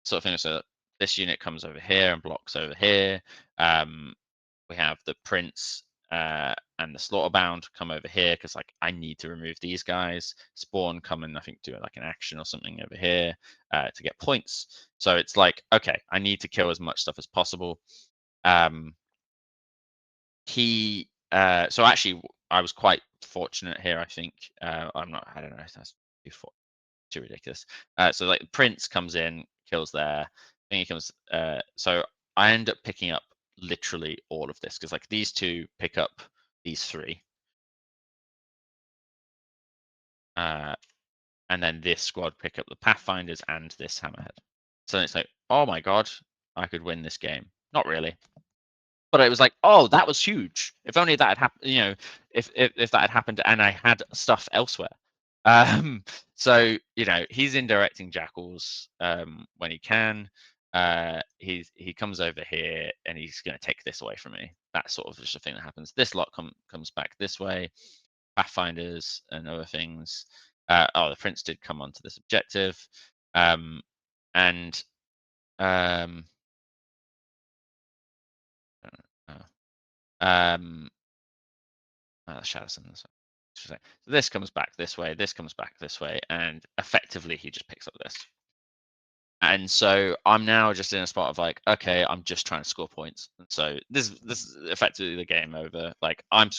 sort of thing. So this unit comes over here and blocks over here. We have the Prince and the Slaughterbound come over here because like I need to remove these guys. Spawn come and I think do like an action or something over here to get points. So it's like, okay, I need to kill as much stuff as possible. So actually I was quite fortunate here. I think I don't know if that's too ridiculous. So like Prince comes in, kills there. Then he comes. So I end up picking up literally all of this because like these two pick up these 3, and then this squad pick up the Pathfinders and this Hammerhead. So it's like, oh my god, I could win this game. Not really, but it was like, oh, that was huge. If only that had happened. If that had happened and I had stuff elsewhere. Um, so he's indirecting jackals when he can. He comes over here and he's going to take this away from me. That's sort of just a thing that happens. This lot comes back this way. Pathfinders and other things. The Prince did come onto this objective, and uh, um, Shadows. So this comes back this way, this comes back this way, and effectively he just picks up this. And so I'm now just in a spot of like, okay, I'm just trying to score points. And so this is effectively the game over. Like I'm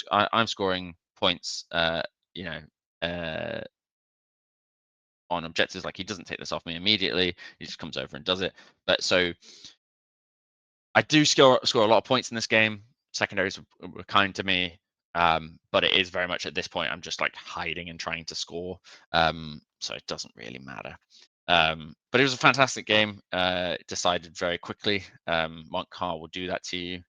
scoring points, uh, on objectives. Like he doesn't take this off me immediately. He just comes over and does it. But so I do score a lot of points in this game. Secondaries were kind to me, but it is very much at this point I'm just like hiding and trying to score, so it doesn't really matter. But it was a fantastic game. Decided very quickly. Mont'Ka will do that to you.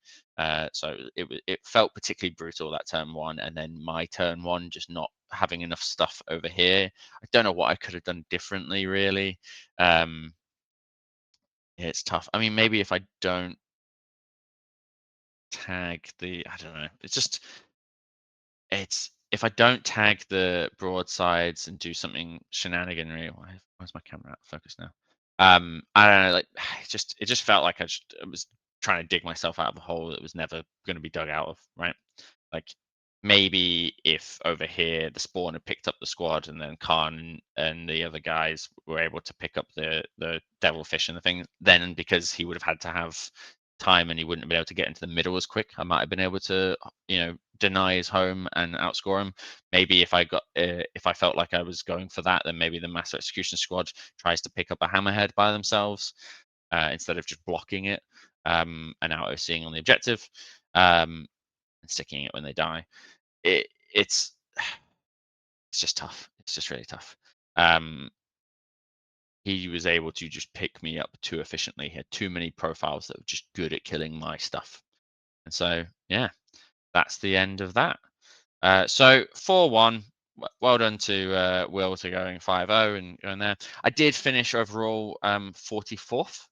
So it felt particularly brutal that turn 1, and then my turn 1 just not having enough stuff over here. I don't know what I could have done differently, really. It's tough. I mean, maybe if I don't tag I don't know. It's if I don't tag the broadsides and do something shenaniganry. Where's my camera out? Focus now. I don't know. Like it just felt like I was trying to dig myself out of a hole that was never going to be dug out of. Right. Like maybe if over here the Spawn had picked up the squad and then Khan and the other guys were able to pick up the devilfish and the thing, then because he would have had to have time and he wouldn't have been able to get into the middle as quick, I might have been able to, deny his home and outscore him. Maybe if I felt like I was going for that, then maybe the Master Execution Squad tries to pick up a hammerhead by themselves instead of just blocking it and auto-seeing on the objective and sticking it when they die. It's it's just tough. It's just really tough. Um, he was able to just pick me up too efficiently. He had too many profiles that were just good at killing my stuff. And so, yeah, that's the end of that. So 4-1. Well done to Will to going 5-0 and going there. I did finish overall 44th.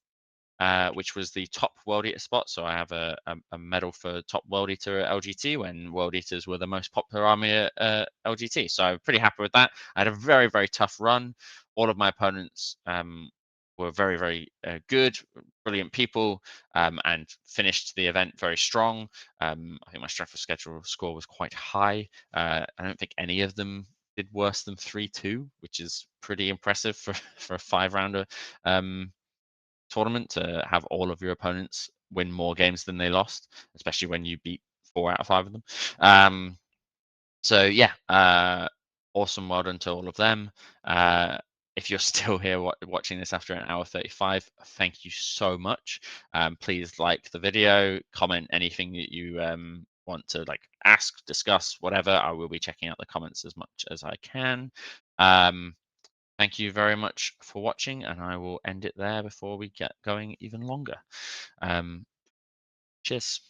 Which was the top World Eater spot. So I have a medal for top World Eater at LGT when World Eaters were the most popular army at LGT. So pretty happy with that. I had a very, very tough run. All of my opponents were very, very good, brilliant people, and finished the event very strong. I think my strength of schedule score was quite high. I don't think any of them did worse than 3-2, which is pretty impressive for, for a 5-rounder. Tournament to have all of your opponents win more games than they lost, especially when you beat 4 out of 5 of them. So yeah, awesome. Well done to all of them. If you're still here watching this after 1 hour 35, thank you so much. Please like the video, comment anything that you want to ask, discuss, whatever. I will be checking out the comments as much as I can. Thank you very much for watching, and I will end it there before we get going even longer. Cheers.